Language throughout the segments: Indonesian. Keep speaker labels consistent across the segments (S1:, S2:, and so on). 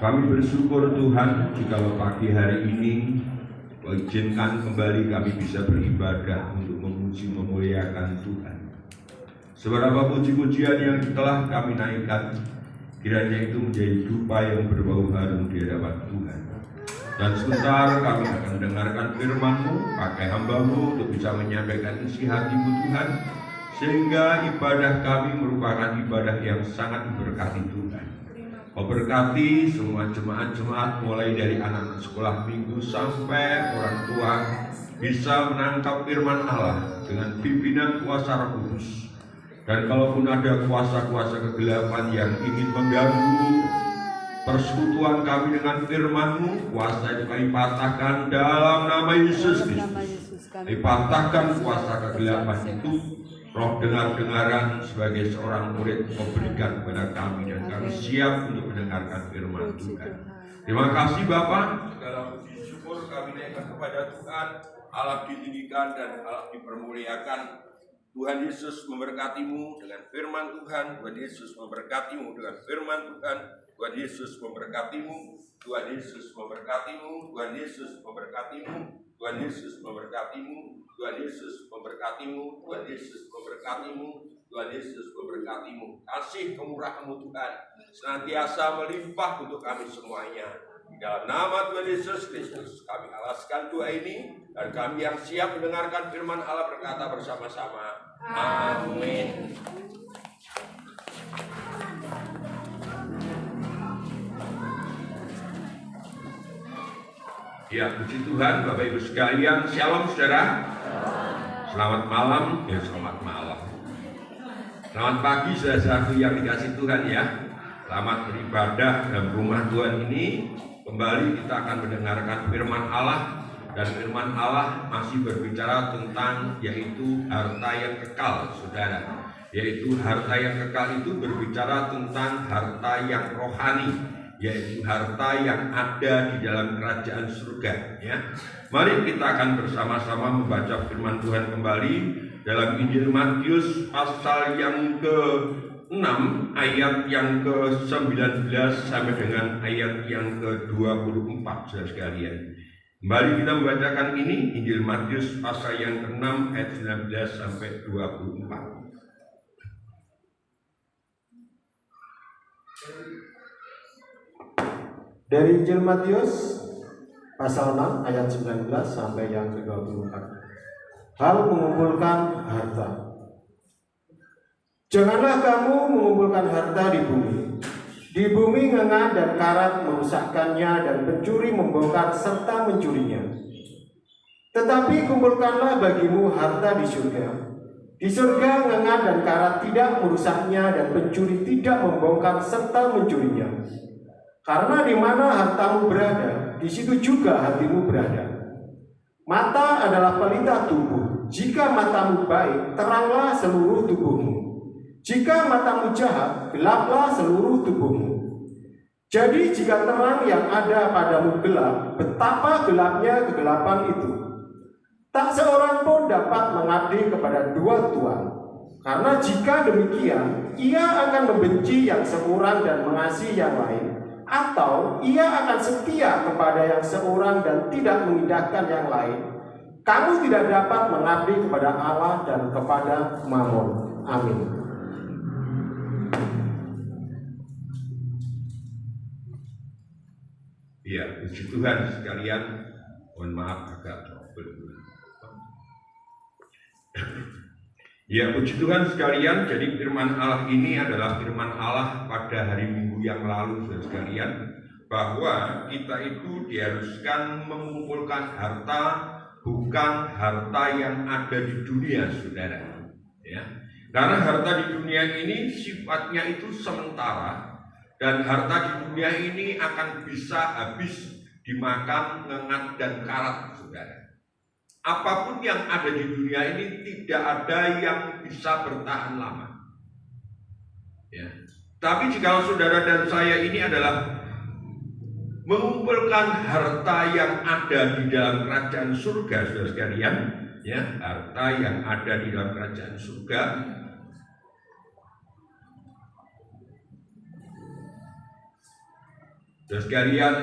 S1: Kami bersyukur Tuhan jika pagi hari ini izinkan kembali kami bisa beribadah untuk memuji memuliakan Tuhan. Seberapa puji-pujian yang telah kami naikkan, kiranya itu menjadi dupa yang berbau harum di hadapan Tuhan. Dan sebentar kami akan mendengarkan firman-Mu, pakai hamba-Mu untuk bisa menyampaikan isi hati-Mu Tuhan, sehingga ibadah kami merupakan ibadah yang sangat diberkati Tuhan. Memberkati semua jemaat-jemaat mulai dari anak sekolah minggu sampai orang tua bisa menangkap firman Allah dengan pimpinan kuasa Roh Kudus. Dan kalaupun ada kuasa-kuasa kegelapan yang ingin mengganggu persekutuan kami dengan firman-Mu, kuasa itu kami patahkan dalam nama Yesus Kristus. Kami patahkan kuasa kegelapan itu. Roh dengar-dengaran sebagai seorang murid memberikan kepada kami dan kami siap untuk mendengarkan firman Tuhan. Terima kasih Bapa, segala puji syukur kami naikkan kepada Tuhan, Allah ditinggikan dan Allah dipermuliakan. Tuhan Yesus memberkati-Mu dengan firman Tuhan, Tuhan Yesus memberkati-Mu dengan firman Tuhan, Tuhan Yesus memberkati-Mu, Tuhan Yesus memberkati-Mu, Tuhan Yesus memberkati-Mu, Tuhan Yesus memberkati-Mu, Tuhan Yesus memberkati-Mu, Tuhan Yesus memberkati-Mu, Tuhan Yesus memberkati-Mu. Kasih kemurahan-Mu Tuhan senantiasa melimpah untuk kami semuanya. Di dalam nama Tuhan Yesus Kristus kami alaskan doa ini, dan kami yang siap mendengarkan firman Allah berkata bersama-sama, amin. Ya, puji Tuhan, Bapak Ibu sekalian, shalom saudara. Selamat malam, ya selamat malam. Selamat pagi saudara-saudaraku yang dikasih Tuhan ya. Selamat beribadah dalam rumah Tuhan ini. Kembali kita akan mendengarkan firman Allah, dan firman Allah masih berbicara tentang yaitu harta yang kekal, saudara. Yaitu harta yang kekal itu berbicara tentang harta yang rohani, yaitu harta yang ada di dalam kerajaan surga ya. Mari kita akan bersama-sama membaca firman Tuhan kembali dalam Injil Matius pasal yang ke-6 ayat yang ke-19 sampai dengan ayat yang ke-24 saudara sekalian. Kembali kita membacakan ini, Injil Matius pasal yang ke-6 ayat 19 sampai 24.
S2: Dari Injil Matius pasal 6 ayat 19 sampai yang ke-24. Hal mengumpulkan harta. Janganlah kamu mengumpulkan harta di bumi. Di bumi ngengah dan karat merusakkannya dan pencuri membongkar serta mencurinya. Tetapi kumpulkanlah bagimu harta di surga. Di surga ngengah dan karat tidak merusaknya dan pencuri tidak membongkar serta mencurinya. Karena di mana hartamu berada, di situ juga hatimu berada. Mata adalah pelita tubuh. Jika matamu baik, teranglah seluruh tubuhmu. Jika matamu jahat, gelaplah seluruh tubuhmu. Jadi jika terang yang ada padamu gelap, betapa gelapnya kegelapan itu. Tak seorang pun dapat mengabdi kepada dua tuan. Karena jika demikian, ia akan membenci yang seorang dan mengasihi yang lain, atau ia akan setia kepada yang seorang dan tidak mengindahkan yang lain. Kamu tidak dapat mengabdi kepada Allah dan kepada Mammon. Amin.
S1: Ya, puji Tuhan sekalian. Mohon maaf agak trouble. Ya, puji Tuhan sekalian. Jadi firman Allah ini adalah firman Allah pada hari Minggu yang lalu, saudara sekalian, bahwa kita itu diharuskan mengumpulkan harta, bukan harta yang ada di dunia, saudara. Ya, karena harta di dunia ini sifatnya itu sementara, dan harta di dunia ini akan bisa habis dimakan ngengat dan karat, saudara. Apapun yang ada di dunia ini tidak ada yang bisa bertahan lama. Ya. Tapi jika saudara dan saya ini adalah mengumpulkan harta yang ada di dalam kerajaan surga, saudara sekalian, ya, harta yang ada di dalam kerajaan surga, Dan sekalian,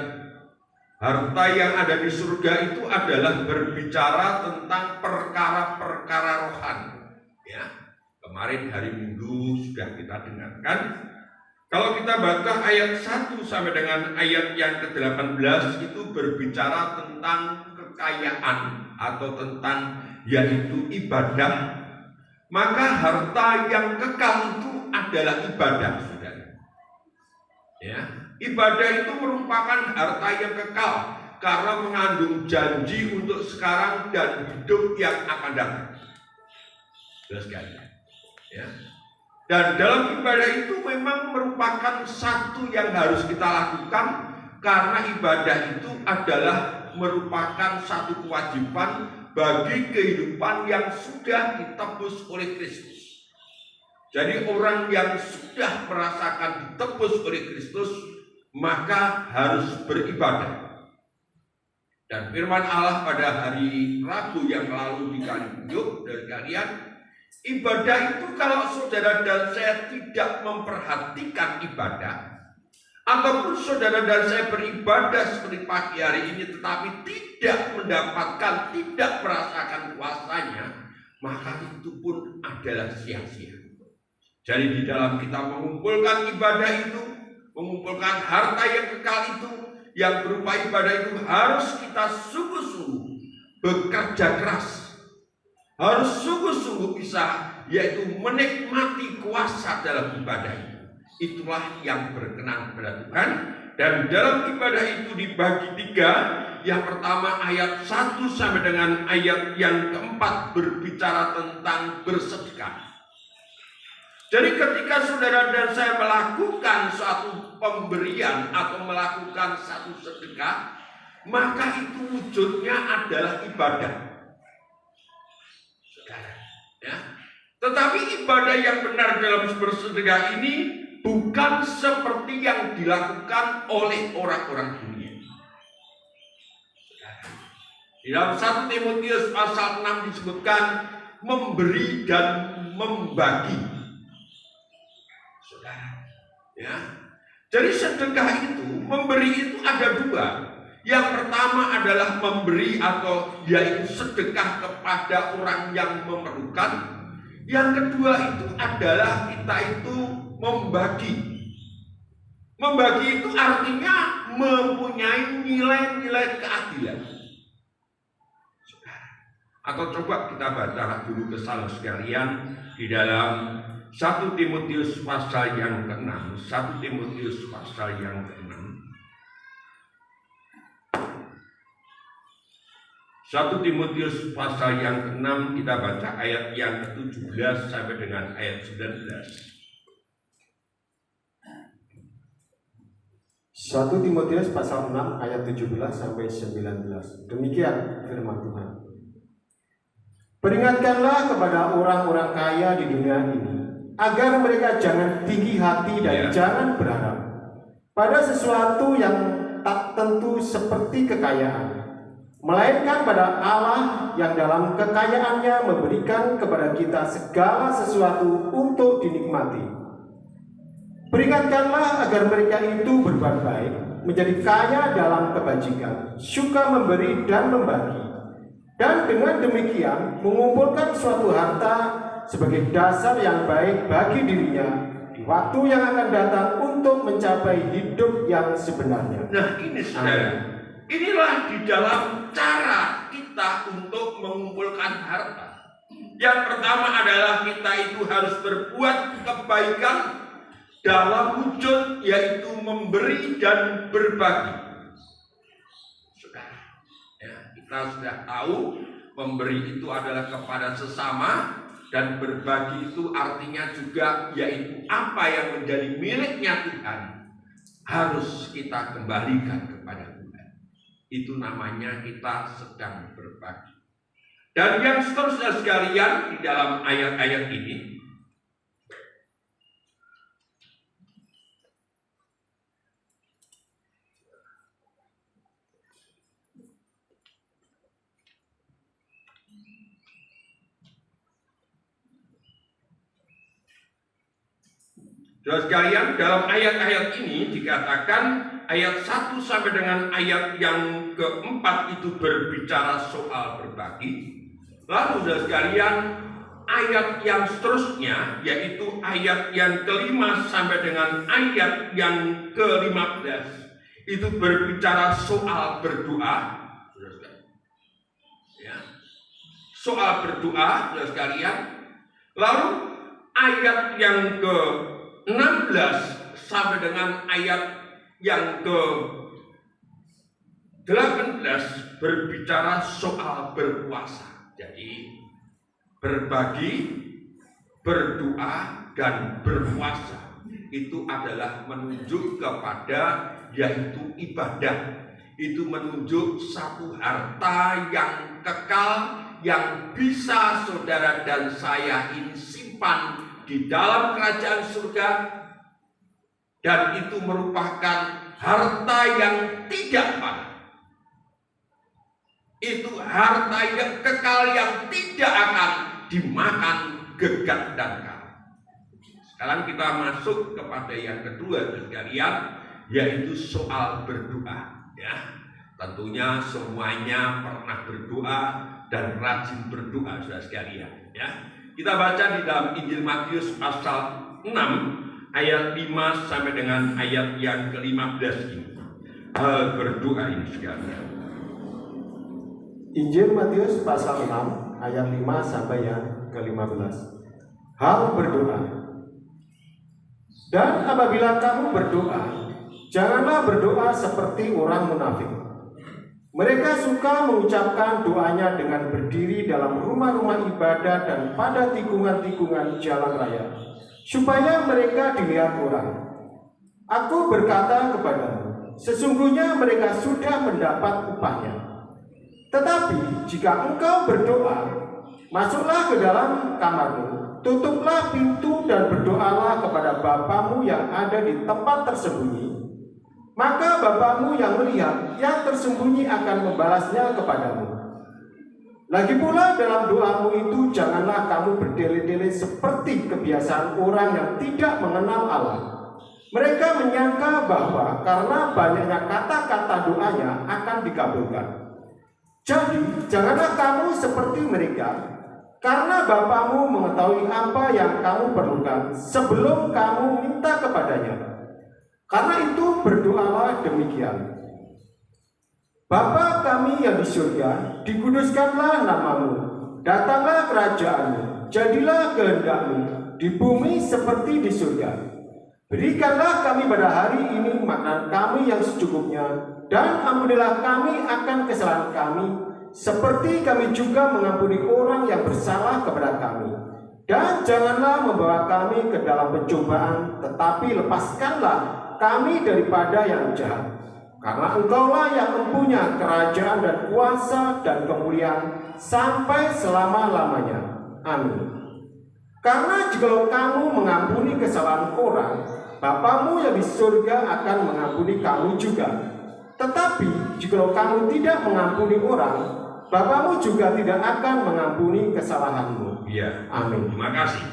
S1: harta yang ada di surga itu adalah berbicara tentang perkara-perkara rohani. Ya, kemarin hari Minggu sudah kita dengarkan. Kalau kita baca ayat 1 sampai dengan ayat yang ke-18 itu berbicara tentang kekayaan atau tentang yaitu ibadah. Maka harta yang kekal itu adalah ibadah, saudara. Ya, ibadah itu merupakan harta yang kekal karena mengandung janji untuk sekarang dan hidup yang akan datang. Jelas sekali. Ya. Dan dalam ibadah itu memang merupakan satu yang harus kita lakukan karena ibadah itu adalah merupakan satu kewajiban bagi kehidupan yang sudah ditebus oleh Kristus. Jadi orang yang sudah merasakan ditebus oleh Kristus maka harus beribadah. Dan firman Allah pada hari Rabu yang lalu di Kalibuyuk dari kalian, ibadah itu kalau saudara dan saya tidak memperhatikan ibadah, ataupun saudara dan saya beribadah seperti pagi hari ini tetapi tidak mendapatkan, tidak merasakan kuasanya, maka itu pun adalah sia-sia. Jadi di dalam kita mengumpulkan ibadah itu, mengumpulkan harta yang kekal itu, yang berupa ibadah itu harus kita sungguh-sungguh bekerja keras. Harus sungguh-sungguh bisa, yaitu menikmati kuasa dalam ibadah itu. Itulah yang berkenan kepada Tuhan. Dan dalam ibadah itu dibagi 3. Yang pertama ayat 1 sampai dengan ayat yang keempat berbicara tentang bersedekah. Jadi ketika saudara dan saya melakukan suatu pemberian atau melakukan satu sedekah, maka itu wujudnya adalah ibadah. Saudara, ya. Tetapi ibadah yang benar dalam bersedekah ini bukan seperti yang dilakukan oleh orang-orang dunia. Saudara, di dalam 1 Timotius pasal 6 disebutkan memberi dan membagi. Saudara, ya. Jadi sedekah itu, memberi itu ada 2. Yang pertama adalah memberi atau yaitu sedekah kepada orang yang memerlukan. Yang kedua itu adalah kita itu membagi. Membagi itu artinya mempunyai nilai-nilai keadilan. Saudara, atau coba kita baca dulu kesalahan sekalian di dalam 1 Timotius pasal yang ke-6. 1 Timotius pasal yang ke-6. 1 Timotius pasal yang ke-6 kita baca ayat yang ke-17 sampai dengan ayat 19.
S2: 1 Timotius pasal 6 ayat 17 sampai 19. Demikian firman Tuhan. Peringatkanlah kepada orang-orang kaya di dunia ini agar mereka jangan tinggi hati dan jangan berharap pada sesuatu yang tak tentu seperti kekayaan, melainkan pada Allah yang dalam kekayaannya memberikan kepada kita segala sesuatu untuk dinikmati. Peringatkanlah agar mereka itu berbuat baik, menjadi kaya dalam kebajikan, suka memberi dan membagi, dan dengan demikian mengumpulkan suatu harta sebagai dasar yang baik bagi dirinya di waktu yang akan datang untuk mencapai hidup yang sebenarnya.
S1: Nah ini saudara, inilah di dalam cara kita untuk mengumpulkan harta. Yang pertama adalah kita itu harus berbuat kebaikan dalam wujud yaitu memberi dan berbagi. Saudara, ya, kita sudah tahu memberi itu adalah kepada sesama. Dan berbagi itu artinya juga yaitu apa yang menjadi miliknya Tuhan harus kita kembalikan kepada Tuhan. Itu namanya kita sedang berbagi. Dan yang seterusnya sekalian di dalam ayat-ayat ini, saudara sekalian, dalam ayat-ayat ini dikatakan ayat 1 sampai dengan ayat yang keempat itu berbicara soal berbagi. Lalu saudara sekalian, ayat yang seterusnya yaitu ayat yang kelima sampai dengan ayat yang ke-15 itu berbicara soal berdoa. Ya. Soal berdoa, saudara sekalian. Lalu ayat yang ke-16 sampai dengan ayat yang ke-18 berbicara soal berpuasa. Jadi berbagi, berdoa, dan berpuasa itu adalah menunjuk kepada yaitu ibadah. Itu menunjuk satu harta yang kekal yang bisa saudara dan saya ini simpan di dalam kerajaan surga, dan itu merupakan harta yang tidak fana. Itu harta yang kekal yang tidak akan dimakan gegat dan kala. Sekarang kita masuk kepada yang kedua sekalian, yaitu soal berdoa. Ya, tentunya semuanya pernah berdoa dan rajin berdoa, saudara sekalian. Ya, kita baca di dalam Injil Matius pasal 6 ayat 5 sampai dengan ayat yang ke-15 ini. Berdoa ini sekalian.
S2: Injil Matius pasal 6 ayat 5 sampai yang ke-15. Hal berdoa. Dan apabila kamu berdoa, janganlah berdoa seperti orang munafik. Mereka suka mengucapkan doanya dengan berdiri dalam rumah-rumah ibadah dan pada tikungan-tikungan jalan raya, supaya mereka dilihat orang. Aku berkata kepadamu, sesungguhnya mereka sudah mendapat upahnya. Tetapi jika engkau berdoa, masuklah ke dalam kamarmu, tutuplah pintu dan berdoalah kepada Bapamu yang ada di tempat tersembunyi. Maka Bapamu yang melihat yang tersembunyi akan membalasnya kepadamu. Lagi pula dalam doamu itu janganlah kamu berdele-dele seperti kebiasaan orang yang tidak mengenal Allah. Mereka menyangka bahwa karena banyaknya kata-kata doanya akan dikabulkan. Jadi janganlah kamu seperti mereka, karena Bapamu mengetahui apa yang kamu perlukan sebelum kamu minta kepadanya. Karena itu berdoalah demikian. Bapa kami yang di surga, dikuduskanlah namamu, datanglah kerajaanmu, jadilah kehendakmu di bumi seperti di surga. Berikanlah kami pada hari ini makanan kami yang secukupnya, dan ampunilah kami akan kesalahan kami, seperti kami juga mengampuni orang yang bersalah kepada kami. Dan janganlah membawa kami ke dalam pencobaan, tetapi lepaskanlah kami daripada yang jahat. Karena Engkaulah yang mempunyai kerajaan dan kuasa dan kemuliaan sampai selama-lamanya. Amin. Karena jikalau kamu mengampuni kesalahan orang, Bapamu yang di surga akan mengampuni kamu juga. Tetapi jikalau kamu tidak mengampuni orang, Bapamu juga tidak akan mengampuni kesalahanmu.
S1: Ya.
S2: Amin.
S1: Terima kasih.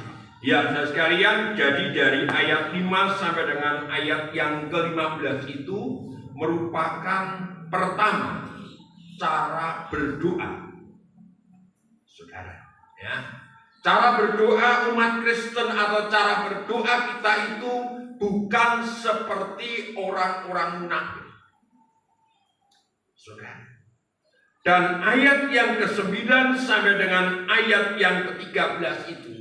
S1: Ya, saudara sekalian, jadi dari ayat 5 sampai dengan ayat yang ke-15 itu merupakan pertama cara berdoa. Saudara, ya. Cara berdoa umat Kristen atau cara berdoa kita itu bukan seperti orang-orang munafik. Saudara. Dan ayat yang ke-9 sampai dengan ayat yang ke-13 itu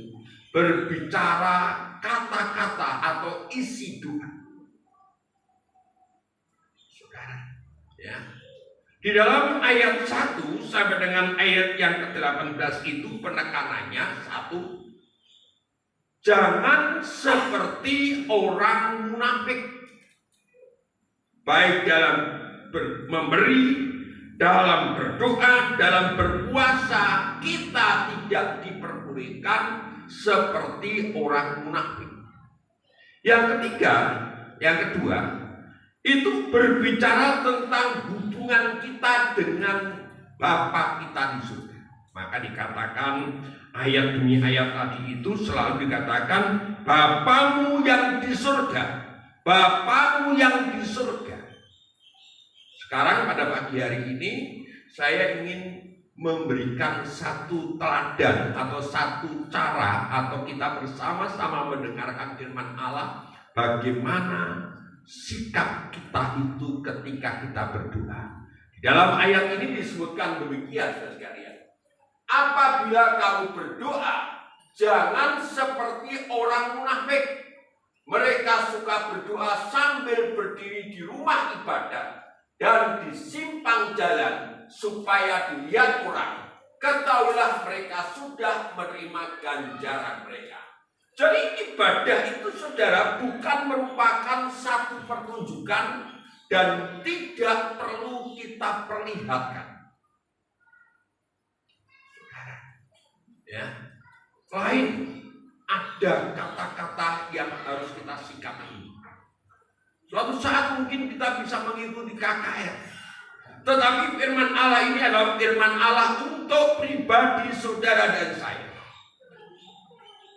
S1: berbicara kata-kata atau isi doa. Saudara, ya. Di dalam ayat 1 sampai dengan ayat yang ke-18 itu penekanannya satu, jangan seperti orang munafik, baik dalam memberi, dalam berdoa, dalam berpuasa, kita tidak diperbolehkan seperti orang munafik. Yang kedua, itu berbicara tentang hubungan kita dengan Bapa kita di surga. Maka dikatakan ayat demi ayat tadi itu selalu dikatakan Bapamu yang di surga, Bapamu yang di surga. Sekarang pada pagi hari ini saya ingin memberikan satu teladan atau satu cara atau kita bersama-sama mendengarkan firman Allah bagaimana sikap kita itu ketika kita berdoa. Di dalam ayat ini disebutkan demikian, saudara sekalian. Apabila kamu berdoa, jangan seperti orang munafik. Mereka suka berdoa sambil berdiri di rumah ibadah dan di simpang jalan supaya dilihat orang. Ketahuilah mereka sudah menerima ganjaran mereka. Jadi ibadah itu saudara bukan merupakan satu pertunjukan dan tidak perlu kita perlihatkan. Saudara, ya, lain ada kata-kata yang harus kita sikapi. Suatu saat mungkin kita bisa mengikuti KKR. Tetapi firman Allah ini adalah firman Allah untuk pribadi saudara dan saya.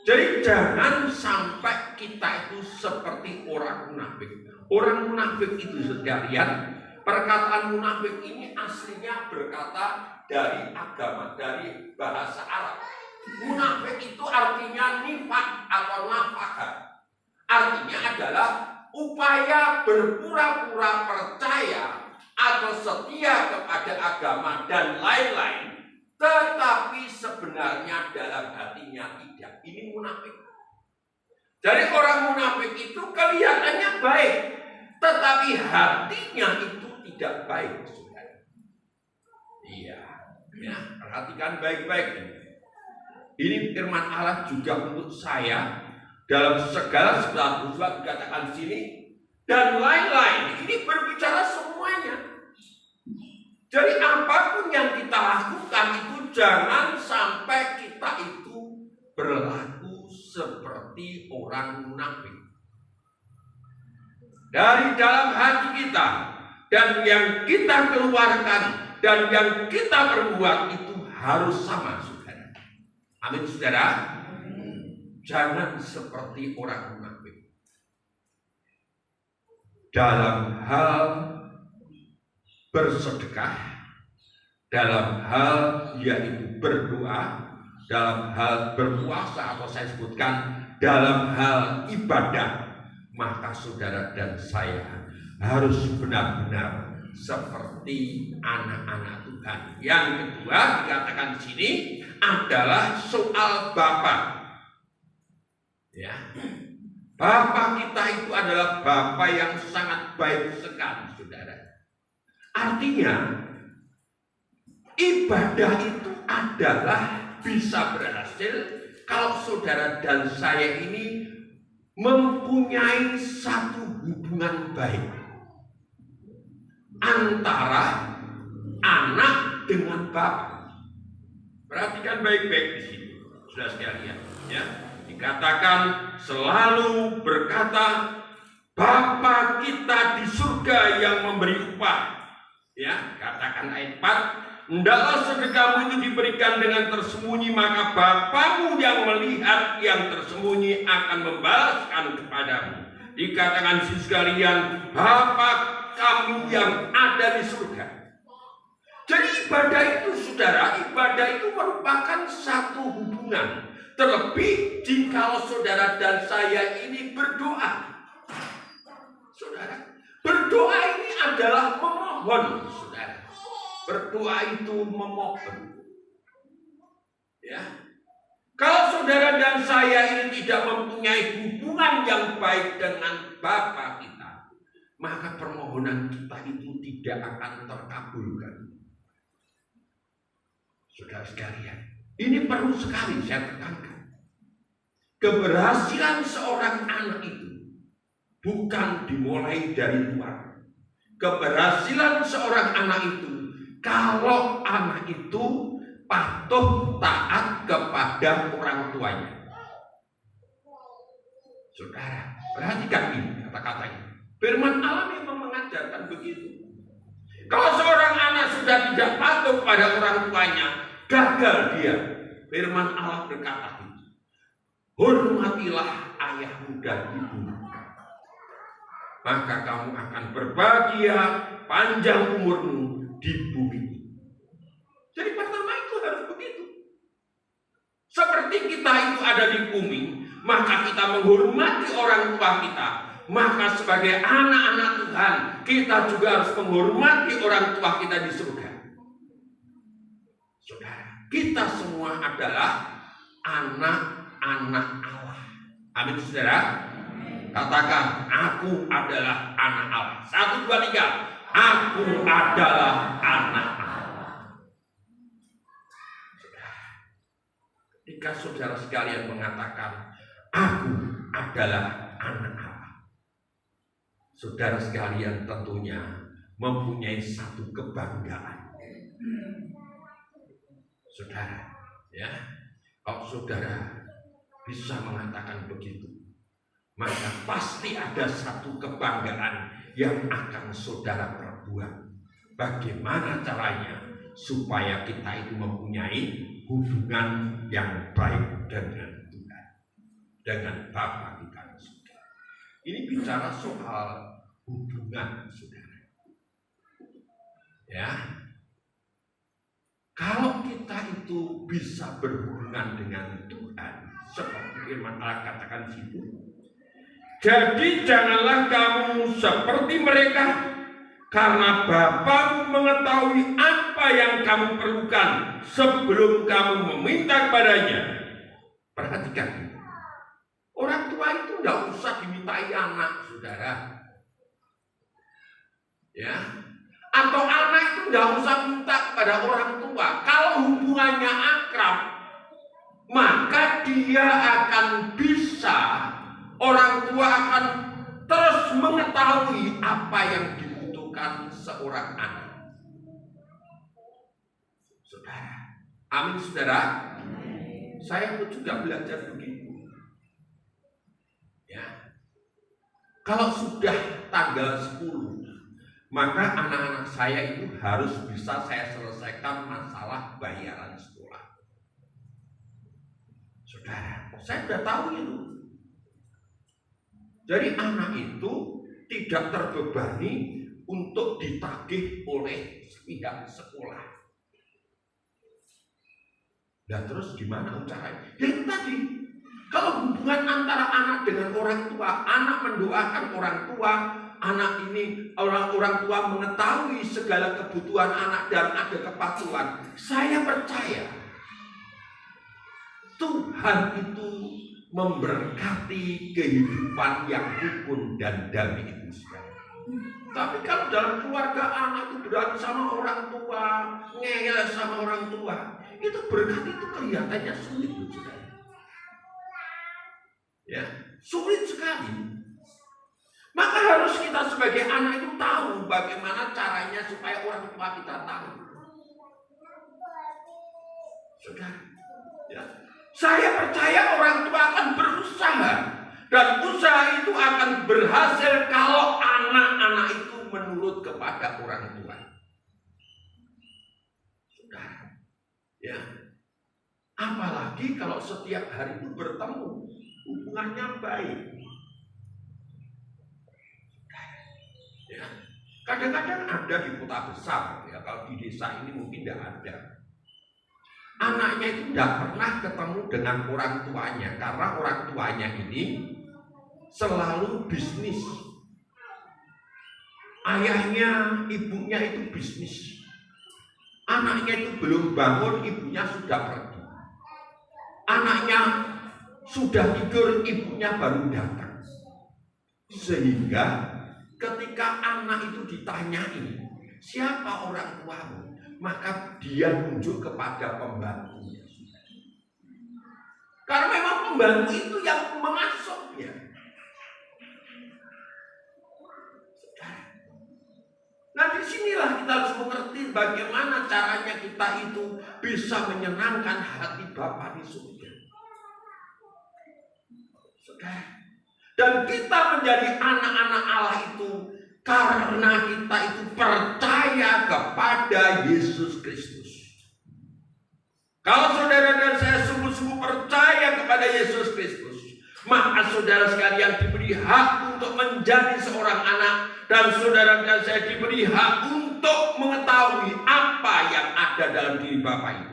S1: Jadi jangan sampai kita itu seperti orang munafik. Orang munafik itu sekalian, perkataan munafik ini aslinya berkata dari agama, dari bahasa Arab. Munafik itu artinya nifak atau nafakah. Artinya adalah upaya berpura-pura percaya atau setia kepada agama dan lain-lain, tetapi sebenarnya dalam hatinya tidak. Ini munafik. Jadi orang munafik itu kelihatannya baik, tetapi hatinya itu tidak baik. Iya, ya, perhatikan baik-baik. Ini firman Allah juga untuk saya dalam segala sesuatu dikatakan sini dan lain-lain. Ini berbicara semuanya. Jadi apapun yang kita lakukan itu jangan sampai kita itu berlaku seperti orang munafik. Dari dalam hati kita dan yang kita keluarkan dan yang kita perbuat itu harus sama, saudara. Amin, saudara. Jangan seperti orang munafik. Dalam hal bersedekah, dalam hal yaitu berdoa, dalam hal berpuasa atau saya sebutkan dalam hal ibadah, maka saudara dan saya harus benar-benar seperti anak-anak Tuhan. Yang kedua dikatakan di sini adalah soal Bapa. Ya, Bapa kita itu adalah Bapa yang sangat baik sekali, saudara. Artinya ibadah itu adalah bisa berhasil kalau saudara dan saya ini mempunyai satu hubungan baik antara anak dengan Bapa. Perhatikan baik-baik di sini, saudara sekalian, ya. Dikatakan selalu berkata Bapa kita di surga yang memberi upah. Ya, katakan ayat 4, hendaklah sedekahmu itu diberikan dengan tersembunyi, maka Bapamu yang melihat yang tersembunyi akan membalaskan kepadamu. Dikatakan sekalian, Bapa kamu yang ada di surga. Jadi ibadah itu, saudara, ibadah itu merupakan satu hubungan. Terlebih jika saudara dan saya ini berdoa. Saudara, berdoa ini adalah memohon, saudara. Berdoa itu memohon. Ya. Kalau saudara dan saya ini tidak mempunyai hubungan yang baik dengan Bapa kita, maka permohonan kita itu tidak akan terkabulkan. Saudara sekalian, ini perlu sekali saya tekankan. Keberhasilan seorang anak itu bukan dimulai dari luar. Keberhasilan seorang anak itu kalau anak itu patuh taat kepada orang tuanya. Saudara, perhatikan ini kata-katanya. Firman Allah memang mengajarkan begitu. Kalau seorang anak sudah tidak patuh pada orang tuanya, gagal dia. Firman Allah berkata, hormatilah ayahmu dan ibumu. maka kamu akan berbahagia panjang umurmu di bumi. Jadi pertama itu harus begitu. Seperti kita itu ada di bumi, maka kita menghormati orang tua kita. Maka sebagai anak-anak Tuhan, kita juga harus menghormati orang tua kita di surga. Saudara, kita semua adalah anak-anak Allah. Amin, saudara. Katakan, aku adalah anak Allah. 1, 2, 3. Aku adalah anak Allah. Ketika saudara sekalian mengatakan, aku adalah anak Allah, saudara sekalian tentunya mempunyai satu kebanggaan. Saudara, ya, kalau saudara bisa mengatakan begitu, maka pasti ada satu kebanggaan yang akan saudara perbuat. Bagaimana caranya supaya kita itu mempunyai hubungan yang baik dengan Tuhan, dengan Bapa kita di surga. Ini bicara soal hubungan, saudara. Ya, kalau kita itu bisa berhubungan dengan Tuhan, seperti firman Allah katakan di situ, jadi janganlah kamu seperti mereka, karena Bapamu mengetahui apa yang kamu perlukan sebelum kamu meminta kepadanya. Perhatikan, orang tua itu tidak usah dimintai anak, saudara. Ya, atau anak itu tidak usah minta kepada orang tua. Kalau hubungannya akrab, maka dia akan bisa, orang tua akan terus mengetahui apa yang dibutuhkan seorang anak. Saudara, amin, saudara. Saya pun juga belajar begitu. Ya, kalau sudah tanggal 10, maka anak-anak saya itu harus bisa saya selesaikan masalah bayaran sekolah. Saudara, saya sudah tahu itu. Jadi anak itu tidak terbebani untuk ditagih oleh pihak sekolah. Dan terus gimana caranya? Yang tadi, kalau hubungan antara anak dengan orang tua, anak mendoakan orang tua, anak ini, orang tua mengetahui segala kebutuhan anak dan ada kepatuhan. Saya percaya Tuhan itu memberkati kehidupan yang rukun dan damai itu sekali. Tapi kalau dalam keluarga anak itu berantem sama orang tua, ngeyel sama orang tua, itu berkat itu kelihatannya sulit, sekali. Ya, sulit sekali. Maka harus kita sebagai anak itu tahu bagaimana caranya supaya orang tua kita tahu. Saudara, ya, saya percaya orang tua akan berusaha, dan usaha itu akan berhasil kalau anak-anak itu menurut kepada orang tua. Saudara, ya, apalagi kalau setiap hari itu bertemu, hubungannya baik. Ya, kadang-kadang ada di kota besar, ya, kalau di desa ini mungkin tidak ada. Anaknya itu tidak pernah ketemu dengan orang tuanya karena orang tuanya ini selalu bisnis. Ayahnya, ibunya itu bisnis. Anaknya itu belum bangun, ibunya sudah pergi. Anaknya sudah tidur, ibunya baru datang. Sehingga ketika anak itu ditanyai, siapa orang tuamu? Maka dia menunjuk kepada pembantunya. Karena memang pembantu itu yang mengasuhnya. Nah, disinilah kita harus mengerti bagaimana caranya kita itu bisa menyenangkan hati Bapa di surga. Saudara, dan kita menjadi anak-anak Allah itu karena kita itu percaya kepada Yesus Kristus. Kalau saudara dan saya sungguh-sungguh percaya kepada Yesus Kristus, Maka saudara sekalian diberi hak untuk menjadi seorang anak, dan saudara dan saya diberi hak untuk mengetahui apa yang ada dalam diri Bapa itu.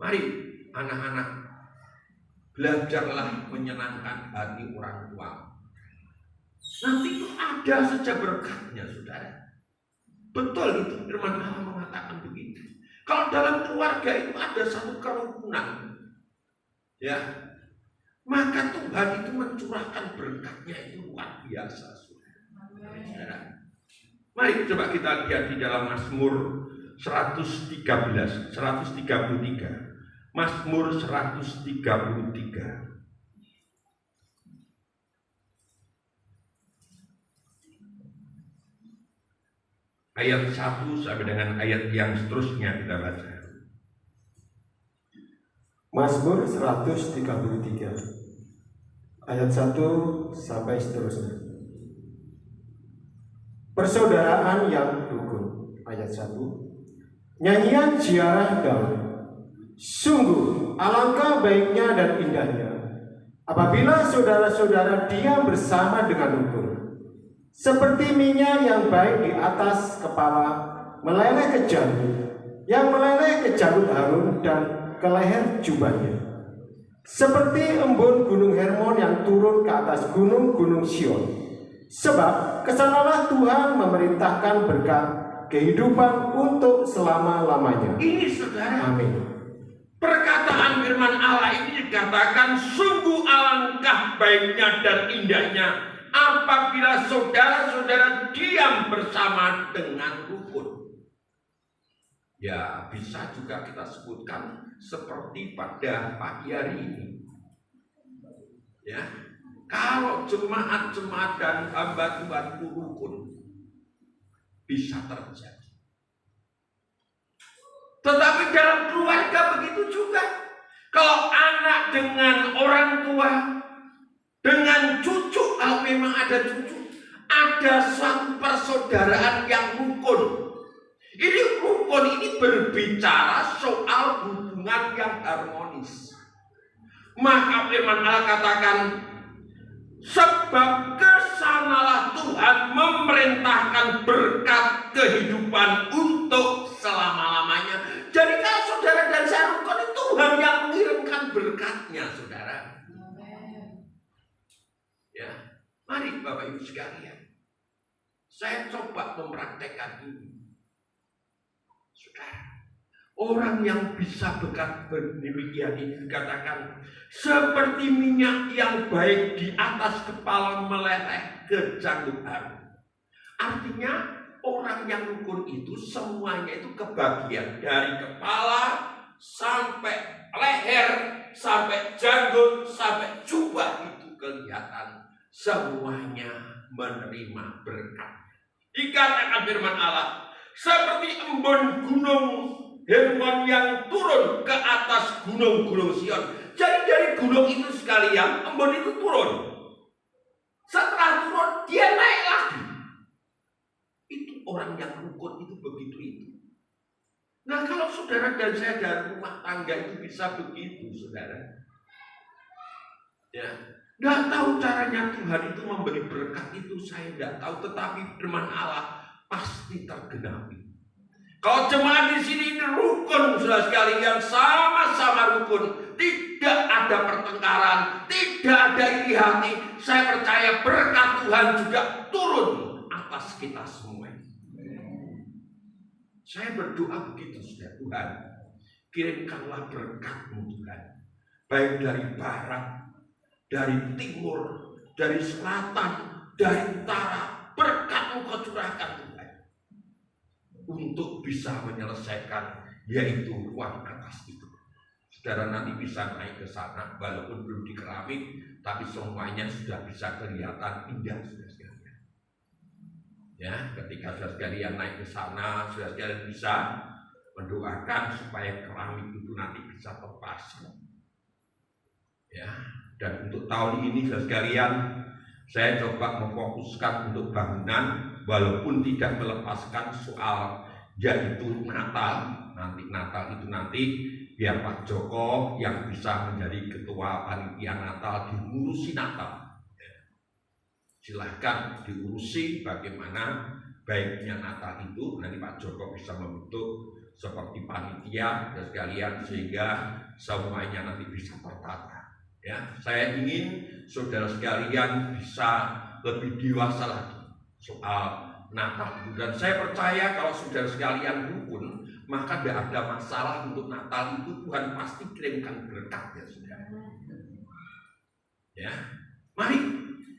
S1: Mari anak-anak, belajarlah menyenangkan hati orang tua. Nanti itu ada saja berkatnya, saudara. Betul itu, firman Allah mengatakan begitu. Kalau dalam keluarga itu ada satu kerukunan, ya, maka Tuhan itu mencurahkan berkatnya itu luar biasa, saudara. Mari coba kita lihat di dalam Mazmur 133. Mazmur 133. Ayat 1 sampai dengan ayat yang seterusnya kita baca.
S2: Mazmur 133 ayat 1 sampai seterusnya. Persaudaraan yang rukun. Ayat 1. Nyanyian ziarah Daud. Sungguh alangkah baiknya dan indahnya apabila saudara-saudara diam bersama dengan rukun. Seperti minyak yang baik di atas kepala meleleh ke janggut, yang meleleh ke janggut Harun dan ke leher jubahnya. Seperti embun gunung Hermon yang turun ke atas gunung-gunung Sion. Sebab kesanalah Tuhan memerintahkan berkat kehidupan untuk selama-lamanya.
S1: Ini saudara,
S2: amin.
S1: Perkataan firman Allah ini dikatakan sungguh alangkah baiknya dan indahnya apabila saudara-saudara diam bersama dengan rukun. Ya, bisa juga kita sebutkan seperti pada pagi hari ini. Ya, kalau jemaat-jemaat dan hamba Tuhan rukun, bisa terjadi. Tetapi dalam keluarga begitu juga. Kalau anak dengan orang tua, dengan cucu, kalau memang ada cucu, ada suatu persaudaraan yang rukun. Ini rukun ini berbicara soal hubungan yang harmonis. Maka firman Allah katakan, sebab kesanalah Tuhan memerintahkan berkat kehidupan untuk selama-lamanya. Jadi kalau saudara dan saya rukun, itu Tuhan yang mengirimkan berkatnya, saudara. Ya, mari Bapak Ibu sekalian, saya coba mempraktekkan ini. Saudara, orang yang bisa berkat demikian ini dikatakan seperti minyak yang baik di atas kepala meleleh ke janggut Harun. Artinya orang yang rukun itu semuanya itu kebagian dari kepala sampai leher, sampai janggut, sampai jubah itu kelihatan semuanya menerima berkat. Dikatakan firman Allah, seperti embun gunung Hermon yang turun ke atas gunung-gunung Sion. Jadi dari gunung itu sekalian, embun itu turun. Setelah turun, dia naik lagi. Itu orang yang rukun itu begitu itu. Nah, kalau saudara dan saya dari rumah tangga itu bisa begitu, saudara. Ya, nggak tahu caranya Tuhan itu memberi berkat itu, saya nggak tahu. Tetapi firman Allah pasti tergenapi. Kalau jemaat di sini ini rukun, saudara sekalian, sama-sama rukun, tidak ada pertengkaran, tidak ada iri hati. Saya percaya berkat Tuhan juga turun atas kita semua. Saya berdoa begitu, saudara. Tuhan, kirimkanlah berkat-Mu Tuhan, baik dari barat, dari timur, dari selatan, dari utara. Berkat-Mu Kau curahkan Tuhan, untuk bisa menyelesaikan yaitu ruang atas itu. Saudara nanti bisa naik ke sana, walaupun belum di keramik, tapi semuanya sudah bisa kelihatan indah, saudara sekalian. Ya, ketika saudara sekalian naik ke sana, saudara sekalian bisa mendoakan supaya keramik itu nanti bisa terpasang. Ya, dan untuk tahun ini saudara sekalian, saya coba memfokuskan untuk bangunan, walaupun tidak melepaskan soal yaitu Natal. Nanti Natal itu nanti biar Pak Joko yang bisa menjadi ketua panitia Natal diurusi Natal. Silahkan diurusi bagaimana baiknya Natal itu. Nanti Pak Joko bisa membentuk seperti panitia dan sekalian sehingga semuanya nanti bisa tertata. Ya, saya ingin saudara sekalian bisa lebih dewasa lagi soal Natal itu, dan saya percaya kalau saudara sekalian rukun, maka tidak ada masalah untuk Natal itu. Tuhan pasti kirimkan berkat ya saudara. Ya, mari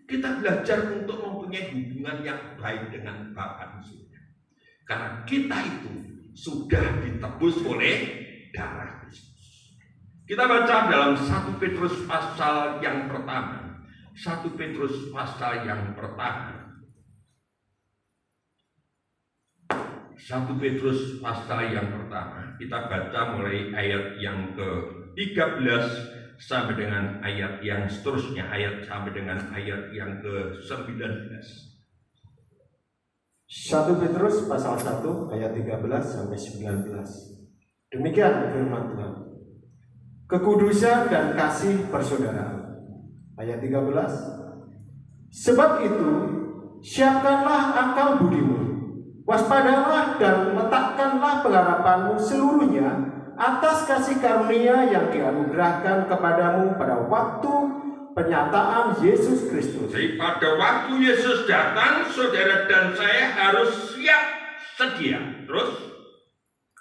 S1: kita belajar untuk mempunyai hubungan yang baik dengan Bapa di surga, karena kita itu sudah ditebus oleh darah Kristus. Kita baca dalam 1 Petrus pasal yang pertama. 1 Petrus pasal yang pertama. 1 Petrus pasal yang pertama. Kita baca mulai ayat yang ke-13 sampai dengan ayat yang seterusnya, sampai dengan ayat yang ke-19.
S2: 1 Petrus pasal 1 ayat 13 sampai 19. Demikian firman Tuhan. Kekudusan dan kasih persaudaraan. Ayat 13. Sebab itu, siapkanlah akal budimu, waspadalah dan letakkanlah pengharapanmu seluruhnya atas kasih karunia yang dianugerahkan kepadamu pada waktu penyataan Yesus Kristus.
S1: Jadi pada waktu Yesus datang, saudara dan saya harus siap sedia. Terus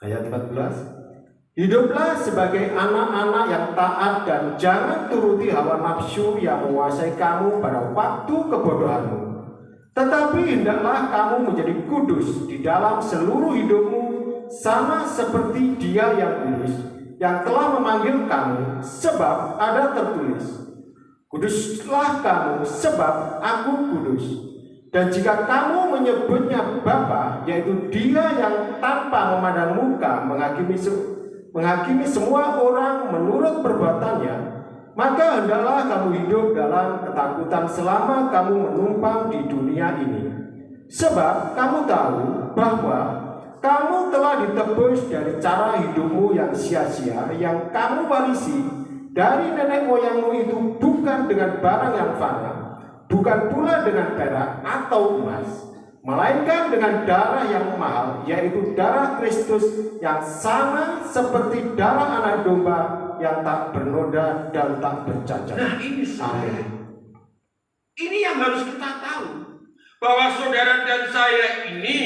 S2: ayat 14. Hiduplah sebagai anak-anak yang taat dan jangan turuti hawa nafsu yang menguasai kamu pada waktu kebodohanmu. Tetapi hendaklah kamu menjadi kudus di dalam seluruh hidupmu, sama seperti Dia yang kudus, yang telah memanggil kamu, sebab ada tertulis, kuduslah kamu, sebab aku kudus. Dan jika kamu menyebutnya Bapa, yaitu Dia yang tanpa memandang muka menghakimi semua orang menurut perbuatannya, maka hendaklah kamu hidup dalam ketakutan selama kamu menumpang di dunia ini. Sebab kamu tahu bahwa kamu telah ditebus dari cara hidupmu yang sia-sia, yang kamu warisi dari nenek moyangmu itu, bukan dengan barang yang fana, bukan pula dengan perak atau emas, melainkan dengan darah yang mahal, yaitu darah Kristus, yang sama seperti darah anak domba yang tak bernoda dan tak bercacat.
S1: Nah ini
S2: Amin.
S1: Ini yang harus kita tahu, bahwa saudara dan saya ini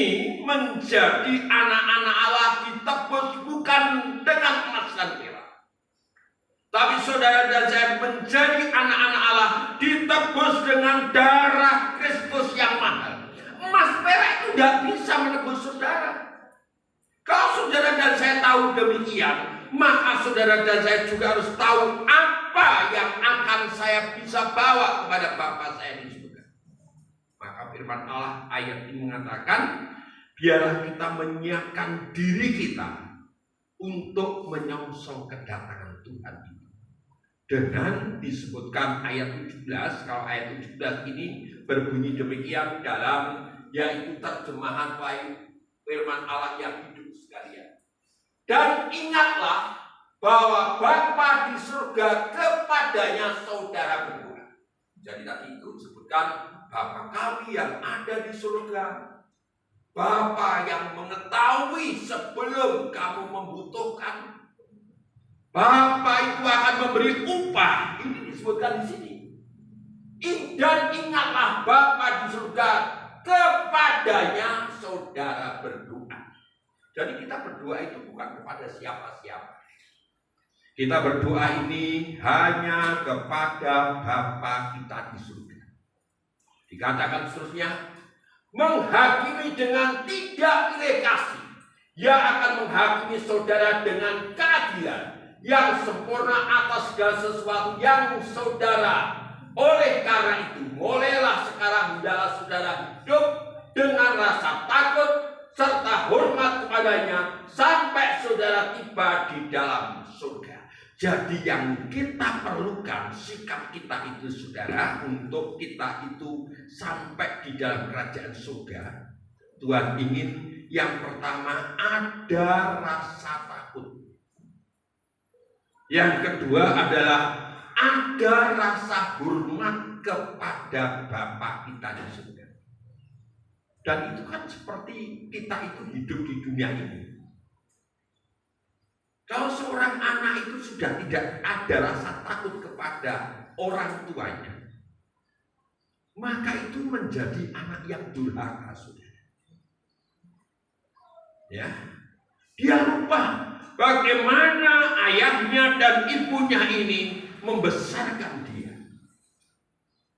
S1: menjadi anak-anak Allah, ditebus bukan dengan emas dan perak, tapi saudara dan saya menjadi anak-anak Allah ditebus dengan darah Kristus yang mahal. Emas perak itu tidak bisa menebus saudara. Kalau saudara dan saya tahu demikian, maka saudara dan saya juga harus tahu apa yang akan saya bisa bawa kepada Bapa saya di surga. Maka firman Allah ayat ini mengatakan, biarlah kita menyiapkan diri kita untuk menyongsong kedatangan Tuhan itu. Dengan disebutkan ayat 17, kalau ayat 17 ini berbunyi demikian dalam, yaitu terjemahan firman Allah yang hidup sekalian. Dan ingatlah bahwa Bapa di surga, kepadanya saudara berdoa. Jadi tadi itu disebutkan Bapa kami yang ada di surga, Bapa yang mengetahui sebelum kamu membutuhkan. Bapa itu akan memberi upah. Ini disebutkan di sini. Dan ingatlah Bapa di surga, kepadanya saudara berdoa. Jadi kita berdoa itu bukan kepada siapa-siapa. Kita berdoa ini hanya kepada Bapa kita di surga. Dikatakan seterusnya, menghakimi dengan tidak pilih kasih. Ia akan menghakimi saudara dengan keadilan yang sempurna atas segala sesuatu yang saudara. Oleh karena itu, mulailah sekarang hendaklah saudara hidup dengan rasa takut serta hormat kepadanya sampai saudara tiba di dalam surga. Jadi yang kita perlukan, sikap kita itu saudara, untuk kita itu sampai di dalam kerajaan surga, Tuhan ingin yang pertama ada rasa takut. Yang kedua adalah ada rasa hormat kepada Bapa kita di surga. Dan itu kan seperti kita itu hidup di dunia ini. Kalau seorang anak itu sudah tidak ada rasa takut kepada orang tuanya, maka itu menjadi anak yang durhaka, saudara. Ya, dia lupa bagaimana ayahnya dan ibunya ini membesarkan dia.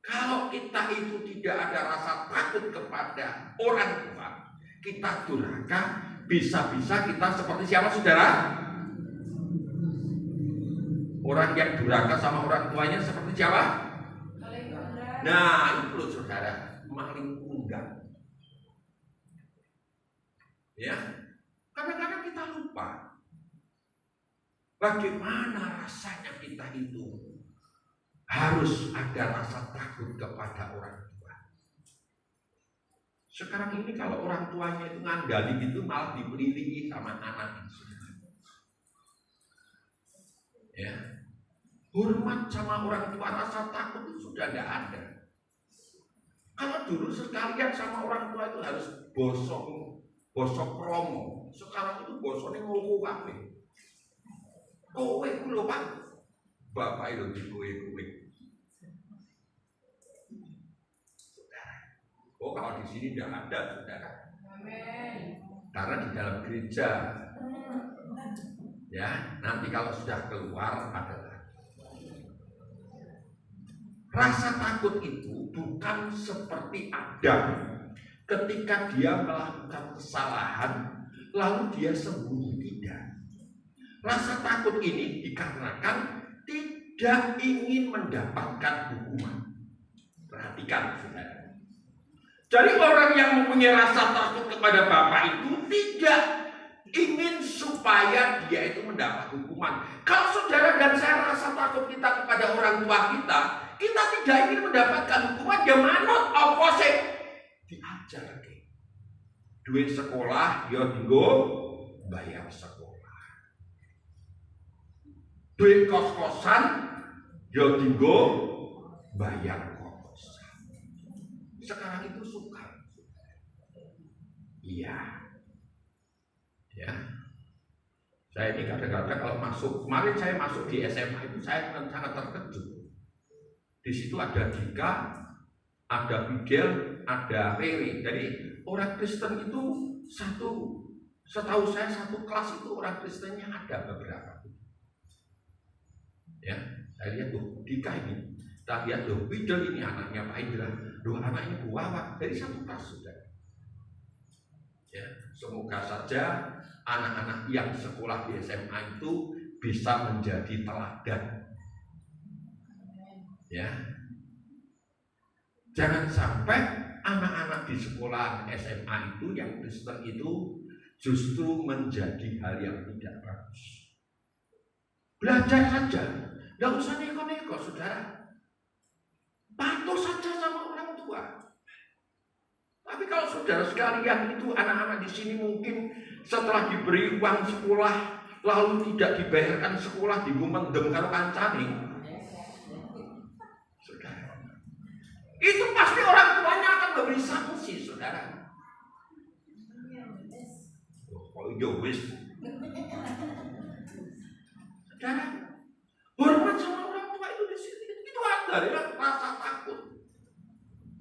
S1: Kalau kita itu tidak ada rasa takut kepada orang tua, kita durhaka, bisa-bisa kita seperti siapa, saudara? Orang yang durhaka sama orang tuanya seperti siapa? Nah, itu loh saudara, maling kundang. Ya, kadang-kadang kita lupa bagaimana rasanya kita itu harus ada rasa takut kepada orang tua. Sekarang ini kalau orang tuanya itu ngandali gitu, malah dibelilingi sama anak itu. Ya, hormat sama orang tua, rasa takut itu sudah tidak ada. Kalau dulu sekalian sama orang tua itu harus bosok kromo. Sekarang itu bosoknya ngoko kabeh. Kowe ku lho Pak. Bapak itu di kowe. Saudara. Oh, kalau di sini tidak ada, saudara. Amin. Karena di dalam gereja. Ya, nanti kalau sudah keluar adalah rasa takut itu bukan seperti Adam ketika dia melakukan kesalahan lalu dia sembunyi, tidak. Rasa takut ini dikarenakan tidak ingin mendapatkan hukuman. Perhatikan, saudara. Jadi orang yang mempunyai rasa takut kepada Bapa itu tidak ingin supaya dia itu mendapat hukuman. Kalau saudara dan saya rasa takut kita kepada orang tua kita, kita tidak ingin mendapatkan hukuman, ya manut apa sih? Diajar ke. Duit sekolah, ya tinggo bayar sekolah. Duit kos-kosan, ya tinggo bayar kos-kosan. Sekarang itu sukar. Iya. Ya, saya ini kadang-kadang kalau masuk, kemarin saya masuk di SMA itu saya sangat terkejut. Di situ ada Dika, ada Fidel, ada Rere. Jadi orang Kristen itu setahu saya satu kelas itu orang Kristennya ada beberapa. Ya, saya lihat tuh Dika ini, kita lihat tuh Fidel ini anaknya Pak Indra, dua anaknya Bu Wawa, dari satu kelas sudah. Ya, semoga saja anak-anak yang sekolah di SMA itu bisa menjadi teladan. Ya, jangan sampai anak-anak di sekolah SMA itu yang Kristen itu justru menjadi hal yang tidak bagus. Belajar saja, tidak usah neko-neko, saudara. Patuh saja sama orang tua. Tapi kalau saudara sekalian itu anak-anak di sini mungkin setelah diberi uang sekolah lalu tidak dibayarkan sekolah digumendem karo kancane. Saudara. Itu pasti orang tuanya akan memberi sanksi, saudara. Oh, iya wis. Saudara, hormat sama orang tua itu di sini itu ada rasa takut.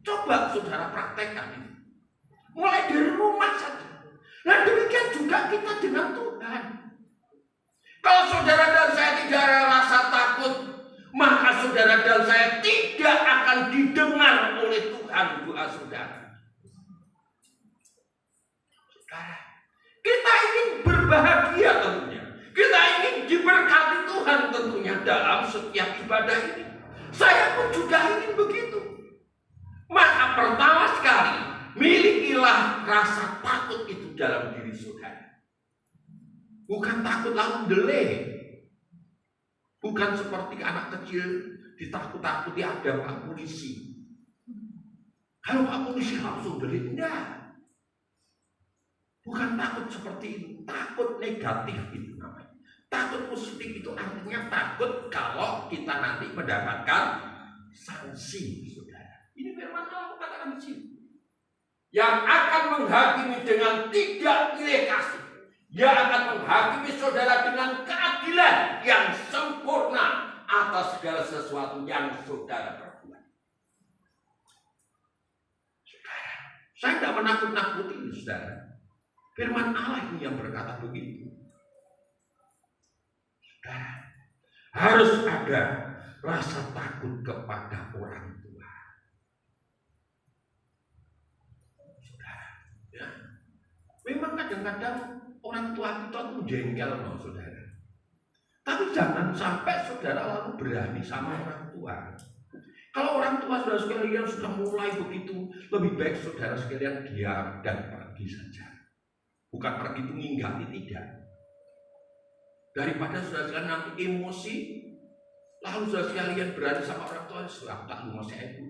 S1: Coba saudara praktekkan ini. Mulai dari rumah saja. Nah demikian juga kita dengan Tuhan. Kalau saudara dan saya tidak ada rasa takut, maka saudara dan saya tidak akan didengar oleh Tuhan doa saudara. Saudara, kita ingin berbahagia tentunya. Kita ingin diberkati Tuhan tentunya dalam setiap ibadah ini. Saya pun juga ingin begitu. Maka pertama sekali, milikilah rasa takut itu dalam diri saudara. Bukan takut lalu delay. Bukan seperti anak kecil ditakut-takuti ada Pak Polisi. Kalau Pak Polisi langsung delay, enggak. Bukan takut seperti itu, takut negatif itu namanya.
S3: Takut positif itu artinya takut kalau kita nanti mendapatkan sanksi, saudara. Ini firman Allah katakan di sini. Yang akan menghakimi dengan tidak pilih kasih. Dia akan menghakimi saudara dengan keadilan yang sempurna atas segala sesuatu yang saudara perbuat. Saudara, saya tidak menakut-nakuti ini, saudara. Firman Allah ini yang berkata begitu. Saudara, harus ada rasa takut kepada orang tua. Saudara, ya. Memang kadang-kadang orang tua kita itu jengkel, no, saudara. Tapi jangan sampai saudara lalu berani sama orang tua. Kalau orang tua saudara sekalian sudah mulai begitu, lebih baik saudara sekalian diam dan pergi saja. Bukan pergi itu ninggali, tidak. Daripada saudara sekalian nanti emosi, lalu saudara sekalian berani sama orang tua, sudah tak lu masih ibu.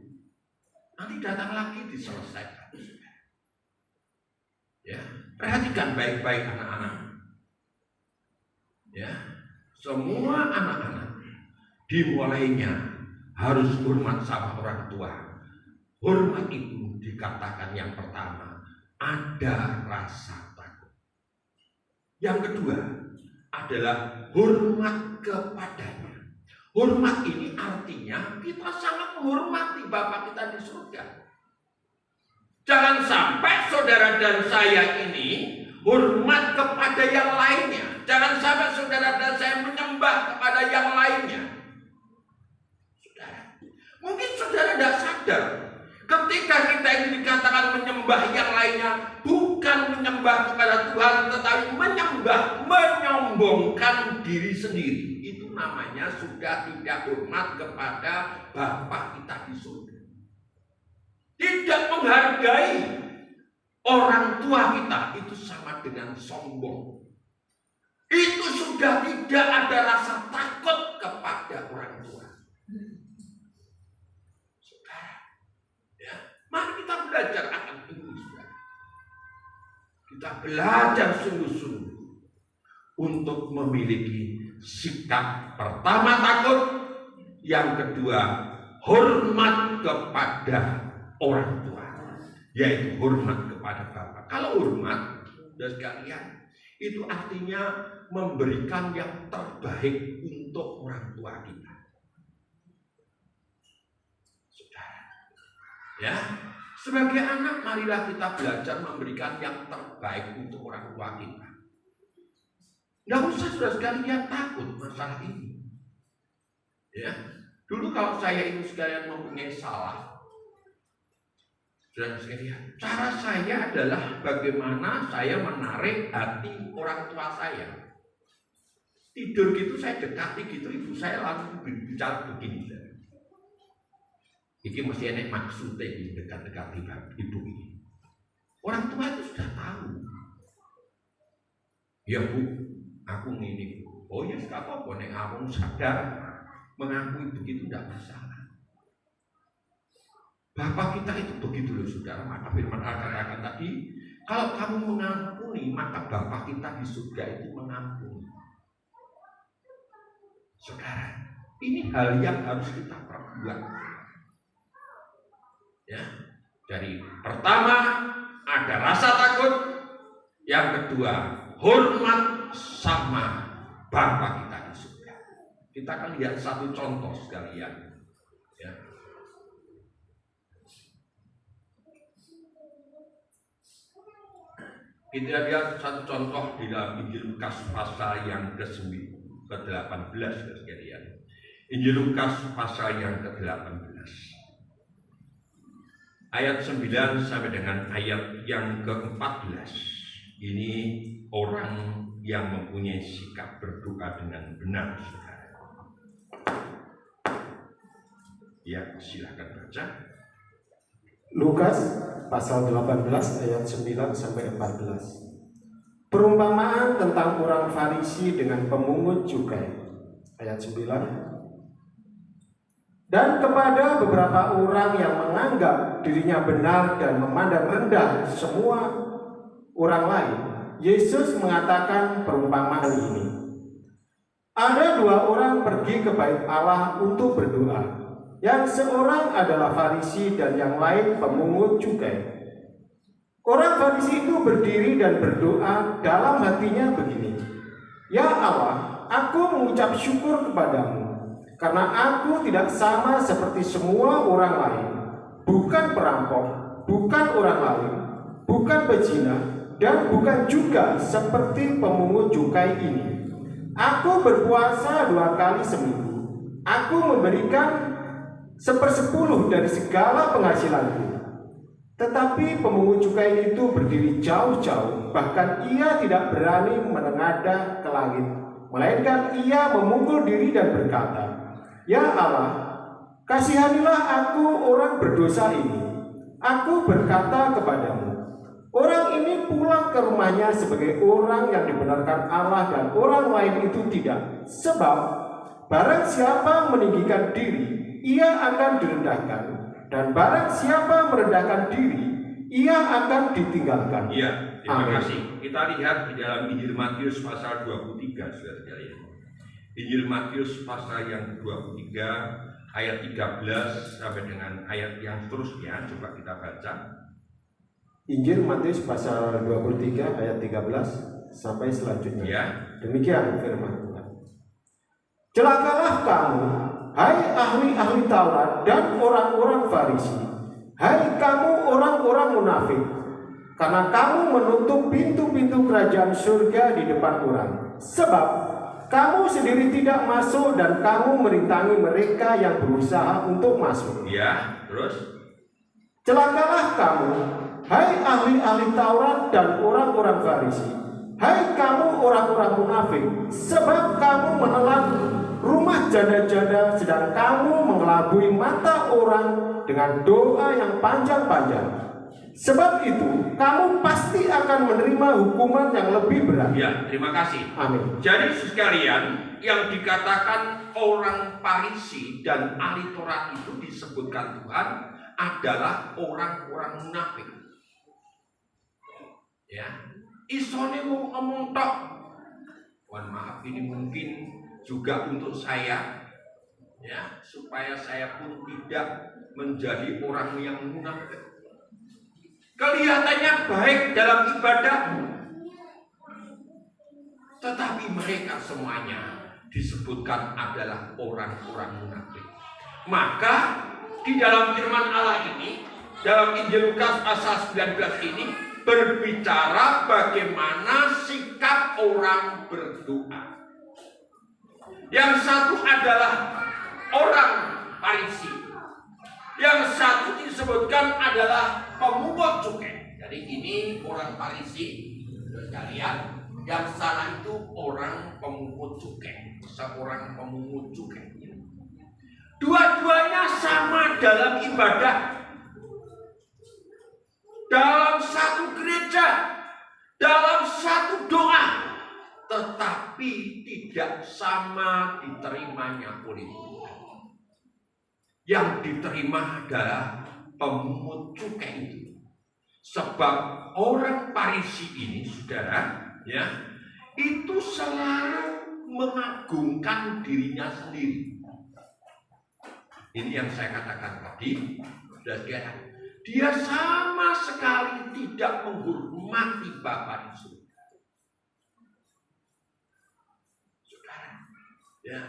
S3: Nanti datang lagi diselesaikan. Ya, perhatikan baik-baik anak-anak. Ya, semua anak-anak dimulainya harus hormat sama orang tua. Hormat itu dikatakan yang pertama, ada rasa takut. Yang kedua adalah hormat kepadanya. Hormat ini artinya kita sangat menghormati Bapa kita di surga. Jangan sampai saudara dan saya ini hormat kepada yang lainnya. Jangan sampai saudara dan saya menyembah kepada yang lainnya. Saudara, mungkin saudara tidak sadar ketika kita ini dikatakan menyembah yang lainnya, bukan menyembah kepada Tuhan, tetapi menyembah, menyombongkan diri sendiri. Itu namanya sudah tidak hormat kepada Bapa kita di surga. Tidak menghargai orang tua kita, itu sama dengan sombong. Itu sudah tidak ada rasa takut kepada orang tua. Saudara, ya, mari kita belajar akan itu, saudara. Kita belajar sungguh-sungguh untuk memiliki sikap pertama takut, yang kedua hormat kepada orang tua, yaitu hormat kepada Bapa. Kalau hormat, dan sekalian, itu artinya memberikan yang terbaik untuk orang tua kita. Saudara, ya, sebagai anak, marilah kita belajar memberikan yang terbaik untuk orang tua kita. Tidak usah saudara sekalian takut masalah ini. Ya, dulu kalau saya ini sekalian mempunyai salah, saudara sekalian, cara saya adalah bagaimana saya menarik hati orang tua saya. Tidur gitu saya dekati gitu, ibu saya langsung bicara begini. Ini mesti enak maksudnya di dekat-dekat ibu ini. Orang tua itu sudah tahu. Ya bu, aku ini. Oh ya, tidak apa-apa, nek kamu sadar mengakui begitu tidak masalah. Bapak kita itu begitu loh saudara. Maka firman Allah katakan tadi, kalau kamu mengampuni, maka Bapak kita di surga itu mengampuni. Saudara, ini hal yang harus kita perbuat. Ya, dari pertama ada rasa takut, yang kedua hormat sama Bapa kita di surga. Kita akan lihat satu contoh sekalian. Ya. Kita lihat satu contoh di dalam Injil Lukas pasal yang ke-18 sekalian. Injil Lukas pasal yang ke-18. Ayat 9 sampai dengan ayat yang ke-14. Ini orang yang mempunyai sikap berdoa dengan benar, saudara. Ya, silakan baca.
S2: Lukas pasal 18 ayat 9 sampai 14. Perumpamaan tentang orang Farisi dengan pemungut cukai. Ayat 9. Dan kepada beberapa orang yang menganggap dirinya benar dan memandang rendah semua orang lain, Yesus mengatakan perumpamaan ini. Ada dua orang pergi ke bait Allah untuk berdoa. Yang seorang adalah Farisi dan yang lain pemungut cukai. Orang Farisi itu berdiri dan berdoa dalam hatinya begini, "Ya Allah, aku mengucap syukur kepadamu, karena aku tidak sama seperti semua orang lain, bukan perampok, bukan orang lain, bukan pezina, dan bukan juga seperti pemungut cukai ini. Aku berpuasa 2 kali seminggu. Aku memberikan 1/10 dari segala penghasilanku." Tetapi pemungut cukai itu berdiri jauh-jauh, bahkan ia tidak berani menengadah ke langit, melainkan ia memukul diri dan berkata, "Ya Allah, kasihanilah aku orang berdosa ini. Aku berkata kepadamu, orang ini pulang ke rumahnya sebagai orang yang dibenarkan Allah dan orang lain itu tidak. Sebab barang siapa meninggikan diri, ia akan direndahkan. Dan barang siapa merendahkan diri, ia akan ditinggalkan."
S3: Iya, terima
S2: Amin.
S3: kasih. Kita lihat di dalam Injil Matius pasal 23, saudara sekalian. Injil Matius pasal yang 23 ayat 13 sampai dengan ayat yang seterusnya, coba kita baca.
S2: Injil Matius pasal 23 ayat 13 sampai selanjutnya.
S3: Ya.
S2: Demikian firman Tuhan. "Celakalah kamu, hai ahli-ahli Taurat dan orang-orang Farisi, hai kamu orang-orang munafik, karena kamu menutup pintu-pintu kerajaan surga di depan orang. Sebab kamu sendiri tidak masuk dan kamu merintangi mereka yang berusaha untuk masuk.
S3: Ya, terus.
S2: Celakalah kamu, hai ahli-ahli Taurat dan orang-orang Farisi, hai kamu orang-orang munafik, sebab kamu menelan rumah janda-janda sedang kamu mengelabui mata orang dengan doa yang panjang-panjang. Sebab itu kamu pasti akan menerima hukuman yang lebih berat."
S3: Ya, terima kasih.
S2: Amin.
S3: Jadi sekalian, yang dikatakan orang Farisi dan ahli Taurat itu disebutkan Tuhan adalah orang-orang munafik. Ya, isone mau ngomong tok. Mohon maaf, ini mungkin juga untuk saya, ya, supaya saya pun tidak menjadi orang yang munafik. Kelihatannya baik dalam ibadah, tetapi mereka semuanya disebutkan adalah orang-orang munafik. Maka di dalam firman Allah ini, dalam Injil Lukas pasal 19 ini berbicara bagaimana sikap orang berdoa. Yang satu adalah orang Farisi, yang satu disebutkan adalah pemungut cukai. Jadi ini orang Farisi, sekalian. Yang salah itu orang pemungut cukai, seorang pemungut cukai. Dua-duanya sama dalam ibadah, dalam satu gereja, dalam satu doa, tetapi tidak sama diterimanya oleh Tuhan. Yang diterima adalah pemungut cukai itu. Sebab orang Farisi ini, saudara, ya, itu selalu mengagungkan dirinya sendiri. Ini yang saya katakan tadi, saudara. Dia sama sekali tidak menghormati Bapa di surga. Saudara, ya,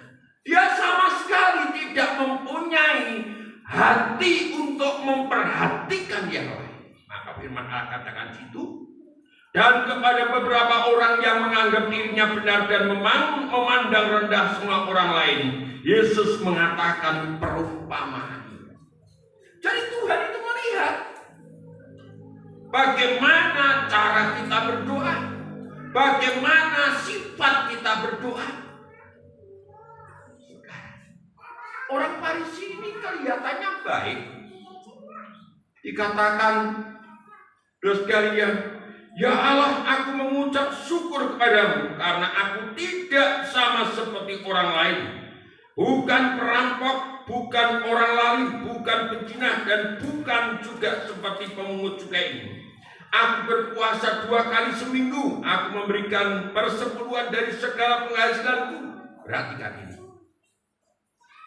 S3: dia sama sekali tidak mempunyai hati untuk memperhatikan yang lain. Maka firman Allah katakan situ, dan kepada beberapa orang yang menganggap dirinya benar dan memandang rendah semua orang lain, Yesus mengatakan perumpamaan. Jadi Tuhan itu melihat bagaimana cara kita berdoa, bagaimana sifat kita berdoa. Orang Farisi ini kelihatannya baik. Dikatakan, terus kalian, "Ya Allah, aku mengucap syukur kepadamu karena aku tidak sama seperti orang lain. Bukan perampok, bukan orang lain, bukan pezina, dan bukan juga seperti pemungut cukai ini. Aku berpuasa 2 kali seminggu. Aku memberikan persepuluhan dari segala penghasilanku Perhatikan ini.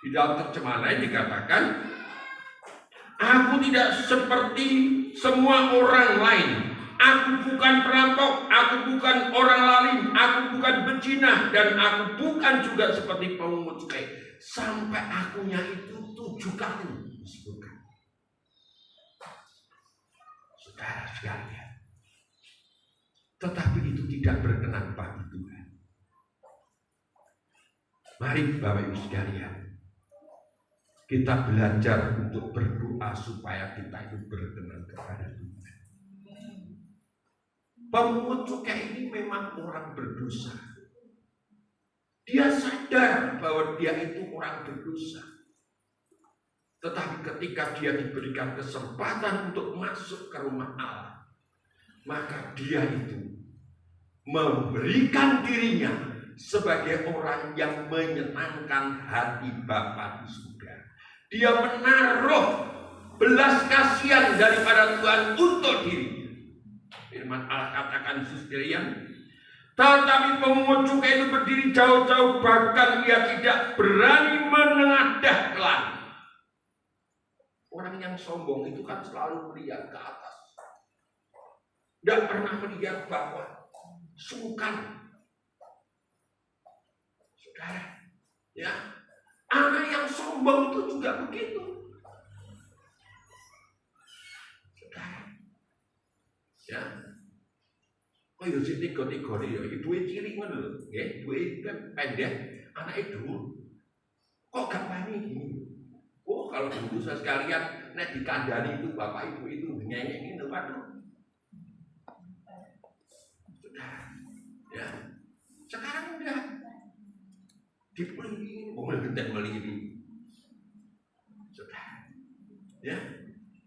S3: Di dalam terjemahan lain dikatakan, aku tidak seperti semua orang lain. Aku bukan perampok, aku bukan orang lalim, aku bukan bezinah, dan aku bukan juga seperti pemungut cukai. Sampai akunya itu 7 kali disebutkan. Saudara sekalian, tetapi itu tidak berkenan bagi Tuhan. Mari Bapak Ibu sekalian, kita belajar untuk berdoa supaya kita itu berkenan kepada Tuhan. Pemungut cukai ini memang orang berdosa. Dia sadar bahwa dia itu orang berdosa. Tetapi ketika dia diberikan kesempatan untuk masuk ke rumah Allah, maka dia itu memberikan dirinya sebagai orang yang menyenangkan hati Bapa di surga. Dia menaruh belas kasihan daripada Tuhan untuk dirinya. Firman Allah katakan sekalian, tetapi pemungut cukai itu berdiri jauh-jauh, bahkan ia tidak berani menengadah ke langit. Orang yang sombong itu kan selalu melihat ke atas, tidak pernah melihat bawah, sungkan. Saudara, ya, anak yang sombong itu juga begitu. Saudara, ya. Oh ya sing tiga-tiga ya ibuke cilik ngono lho, nggih, ibuke pendek, anake dhuwur. Kok gak wani iki? Oh, kalau dulu sekalian nek dikandani itu bapak ibu itu nyanyi gitu, waduh. Ya. Sekarang enggak. Dipelihara, boleh gede meliri. Saudara. Ya.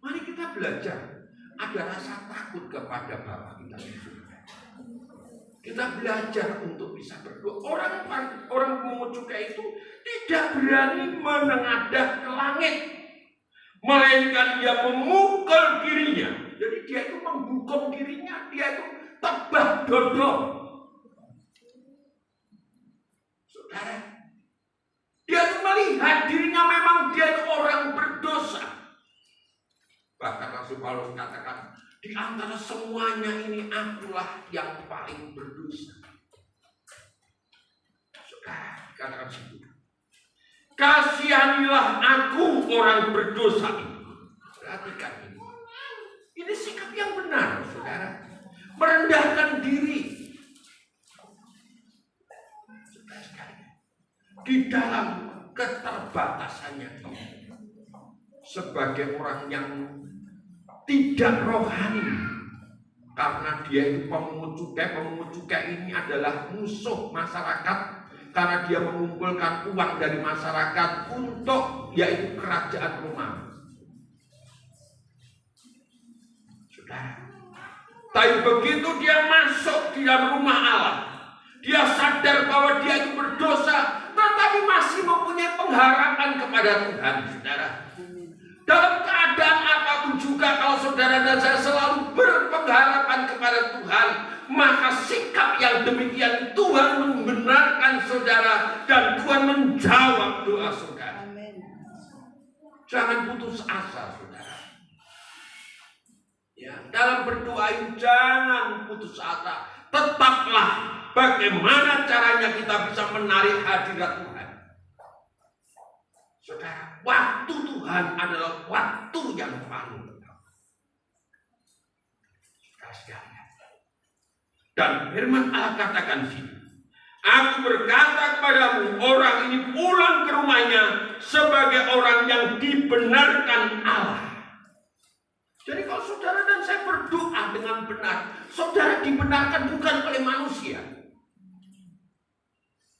S3: Mari kita belajar ada rasa takut kepada Bapa kita di surga. Kita belajar untuk bisa berdoa. Orang pemungut cukai itu tidak berani menengadah ke langit, melainkan dia memukul dirinya. Jadi dia itu menghukum dirinya, dia itu tebah dodol. Saudara, dia itu melihat dirinya memang dia itu orang berdosa. Bahkan Rasul Paulus katakan, di antara semuanya ini akulah yang paling berdosa. Saudara, katakan situ. Kasihanilah aku orang berdosa ini. Perhatikan ini. Ini sikap yang benar, saudara. Merendahkan diri. Saudara sekalian, di dalam keterbatasannya ini, sebagai orang yang tidak rohani, karena dia itu pemungut cukai ini adalah musuh masyarakat, karena dia mengumpulkan uang dari masyarakat untuk yaitu kerajaan Romawi. Saudara, tapi begitu dia masuk di dalam rumah Allah, dia sadar bahwa dia itu berdosa, tetapi masih mempunyai pengharapan kepada Tuhan, saudara. Dalam keadaan apapun juga, kalau saudara dan saya selalu berpengharapan kepada Tuhan, maka sikap yang demikian Tuhan membenarkan saudara dan Tuhan menjawab doa saudara. Amen. Jangan putus asa, saudara. Ya, dalam berdoa ini jangan putus asa. Tetaplah bagaimana caranya kita bisa menarik hadirat Tuhan. Saudara, waktu Tuhan adalah waktu yang paling tepat. Saudara sekalian. Dan firman Allah katakan sini, aku berkata kepadamu, orang ini pulang ke rumahnya sebagai orang yang dibenarkan Allah. Jadi kalau saudara dan saya berdoa dengan benar, saudara dibenarkan bukan oleh manusia.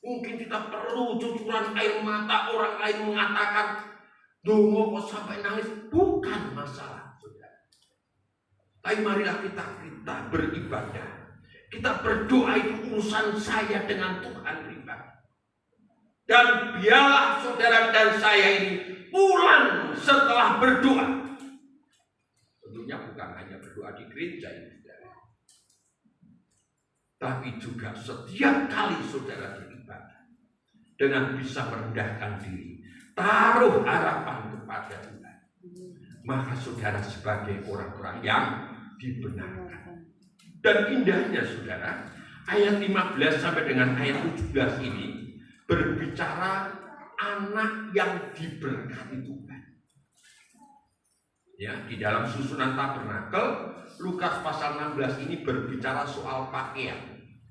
S3: Mungkin kita perlu cucuran air mata, orang lain mengatakan, dongo kok sampai nangis, bukan masalah, saudara. Tapi marilah kita beribadah. Kita berdoa itu urusan saya dengan Tuhan pribadi. Dan biarlah saudara dan saya ini pulang setelah berdoa. Tentunya bukan hanya berdoa di gereja ini, saudara. Tapi juga setiap kali saudara beribadah. dengan bisa merendahkan diri, taruh harapan kepada Tuhan, maka saudara sebagai orang-orang yang dibenarkan. Dan indahnya saudara, ayat 15 sampai dengan ayat 17 ini berbicara anak yang diberkati Tuhan. Ya, di dalam susunan tabernakel, Lukas pasal 16 ini berbicara soal pakaian.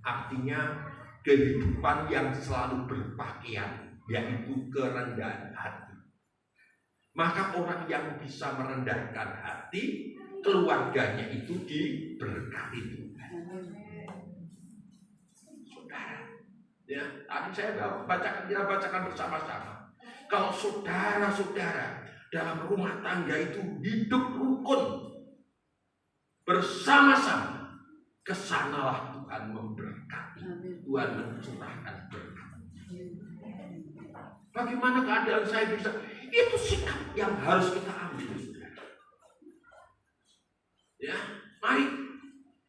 S3: Artinya kehidupan yang selalu berpakaian, yaitu kerendahan hati. Maka orang yang bisa merendahkan hati, keluarganya itu diberkati Tuhan. Saudara, ya, tadi saya bacakan bersama-sama. Kalau saudara-saudara dalam rumah tangga itu hidup rukun bersama-sama, kesanalah Tuhan memberkati, Tuhan mencurahkan berkat. Bagaimana keadaan saya bisa? Itu sikap yang harus kita ambil, saudara. Ya, mari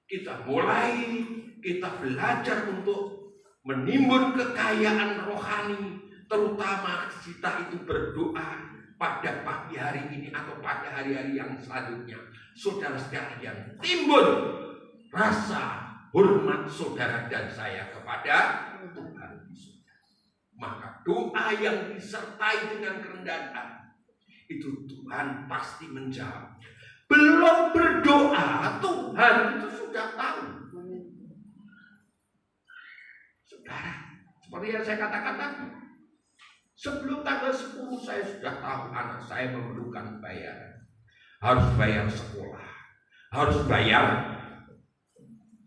S3: kita mulai, kita belajar untuk menimbun kekayaan rohani, terutama kita itu berdoa pada pagi hari ini atau pada hari-hari yang selanjutnya. Saudara sekalian, timbun rasa hormat saudara dan saya kepada Tuhan. Maka doa yang disertai dengan kerendahan hati, itu Tuhan pasti menjawab. Belum berdoa, Tuhan itu sudah tahu. Saudara, seperti yang saya katakan tadi, sebelum tanggal 10 saya sudah tahu anak saya memerlukan bayaran. Harus bayar sekolah, harus bayar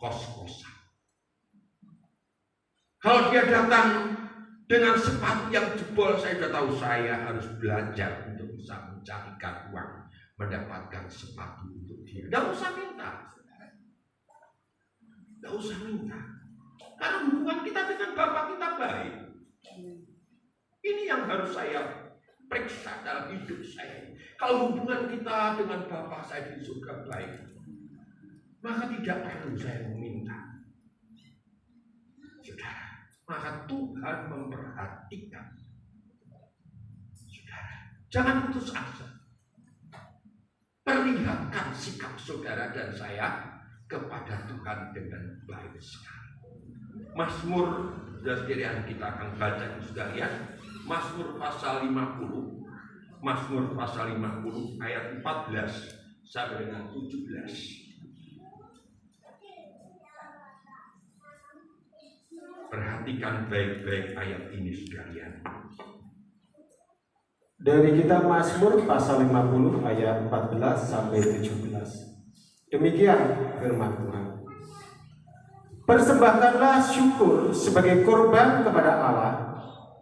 S3: kos-kosan. Kalau dia datang dengan sepatu yang jebol, saya sudah tahu saya harus belajar untuk bisa mencarikan uang, mendapatkan sepatu untuk dia. Tidak usah minta, saudara. Tidak usah minta. Karena hubungan kita dengan Bapak kita baik. Ini yang harus saya periksa dalam hidup saya. Kalau hubungan kita dengan Bapak saya di surga baik, maka tidak perlu saya meminta. Saudara, maka Tuhan memperhatikan. Saudara, jangan putus asa. Perlihatkan sikap saudara dan saya kepada Tuhan dengan baik sekali. Mazmur, dan kita akan baca itu sudah lihat. Mazmur pasal 50. Mazmur pasal 50 ayat 14 sampai dengan 17. Perhatikan baik-baik ayat ini sekalian.
S2: Dari kitab Mazmur pasal 50 ayat 14 sampai 17. Demikian firman Tuhan. Persembahkanlah syukur sebagai korban kepada Allah,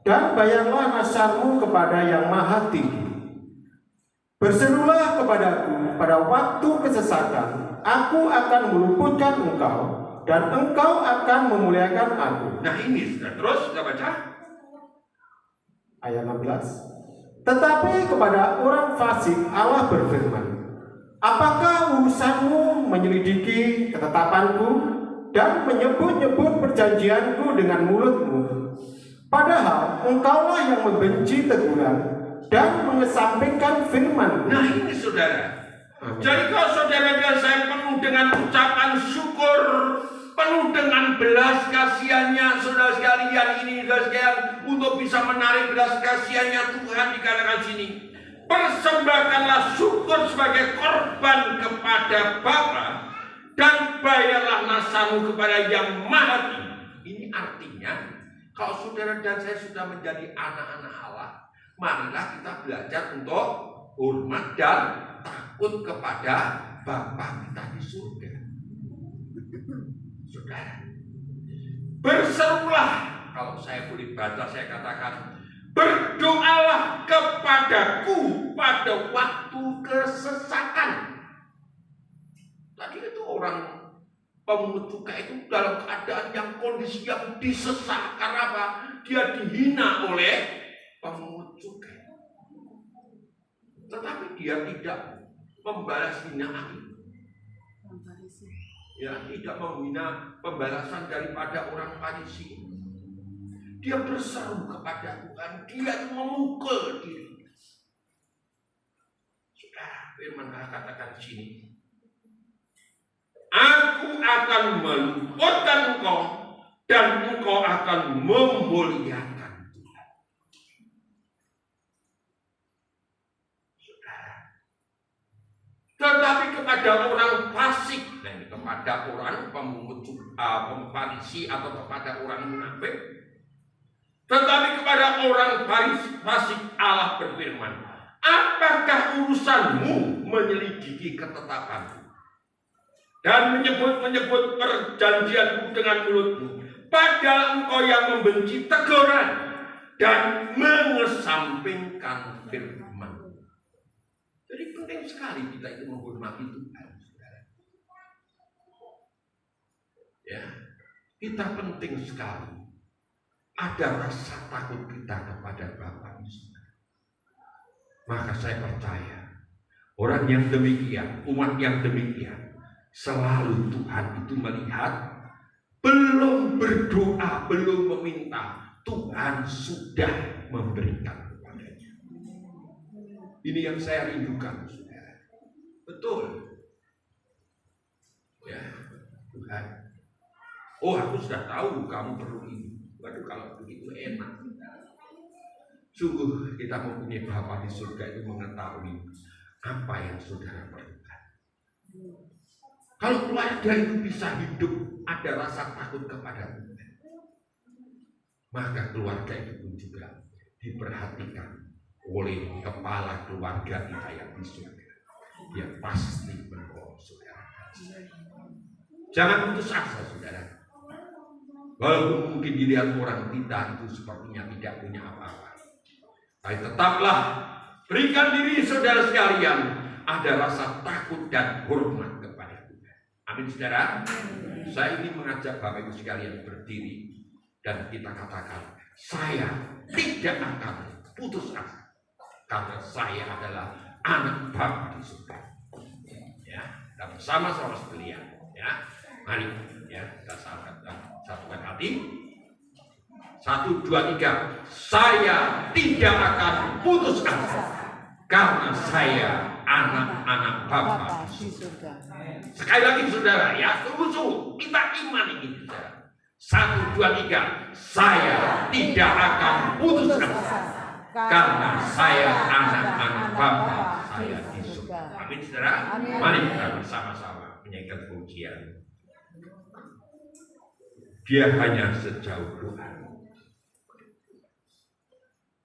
S2: dan bayarlah nasarmu kepada Yang Maha Tinggi. Berserulah kepadaku pada waktu kesesakan, aku akan meluputkan engkau, dan engkau akan memuliakan aku.
S3: Nah ini sudah, terus kita baca
S2: ayat 16. Tetapi kepada orang fasik Allah berfirman, apakah urusanmu menyelidiki ketetapanku dan menyebut-nyebut perjanjianku dengan mulutmu? Padahal engkaulah yang membenci teguran dan mengesampingkan firman.
S3: Nah ini saudara. Jadi kalau saudara dan saya penuh dengan ucapan syukur, penuh dengan belas kasihannya, saudara sekalian ini, saudara sekalian, untuk bisa menarik belas kasihannya Tuhan dikatakan sini. Persembahkanlah syukur sebagai korban kepada Bapa, dan bayarlah nasarmu kepada Yang Maha Tinggi. Ini artinya, kalau saudara dan saya sudah menjadi anak-anak Allah, marilah kita belajar untuk hormat dan takut kepada Bapa kita di surga. Saudara, berserulah, kalau saya boleh baca, saya katakan, berdoalah kepadaku pada waktu kesesakan. Tadi itu orang pemungut cukai itu dalam keadaan yang kondisi yang disesak. Karena apa? Dia dihina oleh pemungut cukai. Tetapi dia tidak membalas hinaan. Ya, tidak menghina pembalasan daripada orang Farisi. dia berseru kepada Tuhan, dia memukul diri. Saudara, firman Allah katakan di sini, aku akan meluputkan engkau dan engkau akan memuliakan Tuhan. Saudara, tetapi kepada orang fasik dan kepada orang pemungut Farisi atau kepada orang munafik, tetapi kepada orang fasik Allah berfirman, apakah urusanmu menyelidiki ketetapanku dan menyebut perjanjianku dengan mulutmu, padahal engkau yang membenci teguran dan mengesampingkan firman. Jadi penting sekali kita itu menghormati Tuhan, saudara. Ya, kita penting sekali ada rasa takut kita kepada Bapa di surga. Maka saya percaya orang yang demikian, umat yang demikian, selalu Tuhan itu melihat, belum berdoa, belum meminta, Tuhan sudah memberikan kepadanya. Ini yang saya rindukan, saudara. Betul. Ya, Tuhan. Oh, aku sudah tahu kamu perlu ini. Waduh, kalau begitu enak. Sungguh kita mempunyai Bapa di surga itu mengetahui apa yang saudara perlukan. Kalau keluarga itu bisa hidup ada rasa takut kepada Tuhan, maka keluarga itu pun juga diperhatikan oleh kepala keluarga kita yang di surga. Dia pasti menolong saudara. Jangan putus asa, saudara. Walaupun mungkin dilihat orang kita itu sepertinya tidak punya apa-apa, tapi tetaplah berikan diri saudara sekalian ada rasa takut dan hormat kepada Tuhan. Amin, saudara. Saya ingin mengajak Bapak Ibu sekalian berdiri dan kita katakan, saya tidak akan putus asa karena saya adalah anak Bapa di surga. Ya, kita bersama-sama sekalian. Ya, mari ya kita satukan hati. 1, 2, 3. Saya tidak akan putus asa karena saya anak-anak Bapa di surga. Sekali lagi saudara ya, sungguh-sungguh kita iman ini saudara. 1, 2, 3. Saya tidak akan putus asa karena saya anak-anak Bapa saya di surga. Amin, saudara. Mari kita bersama-sama menyanyikan pujian. Dia hanya sejauh doa.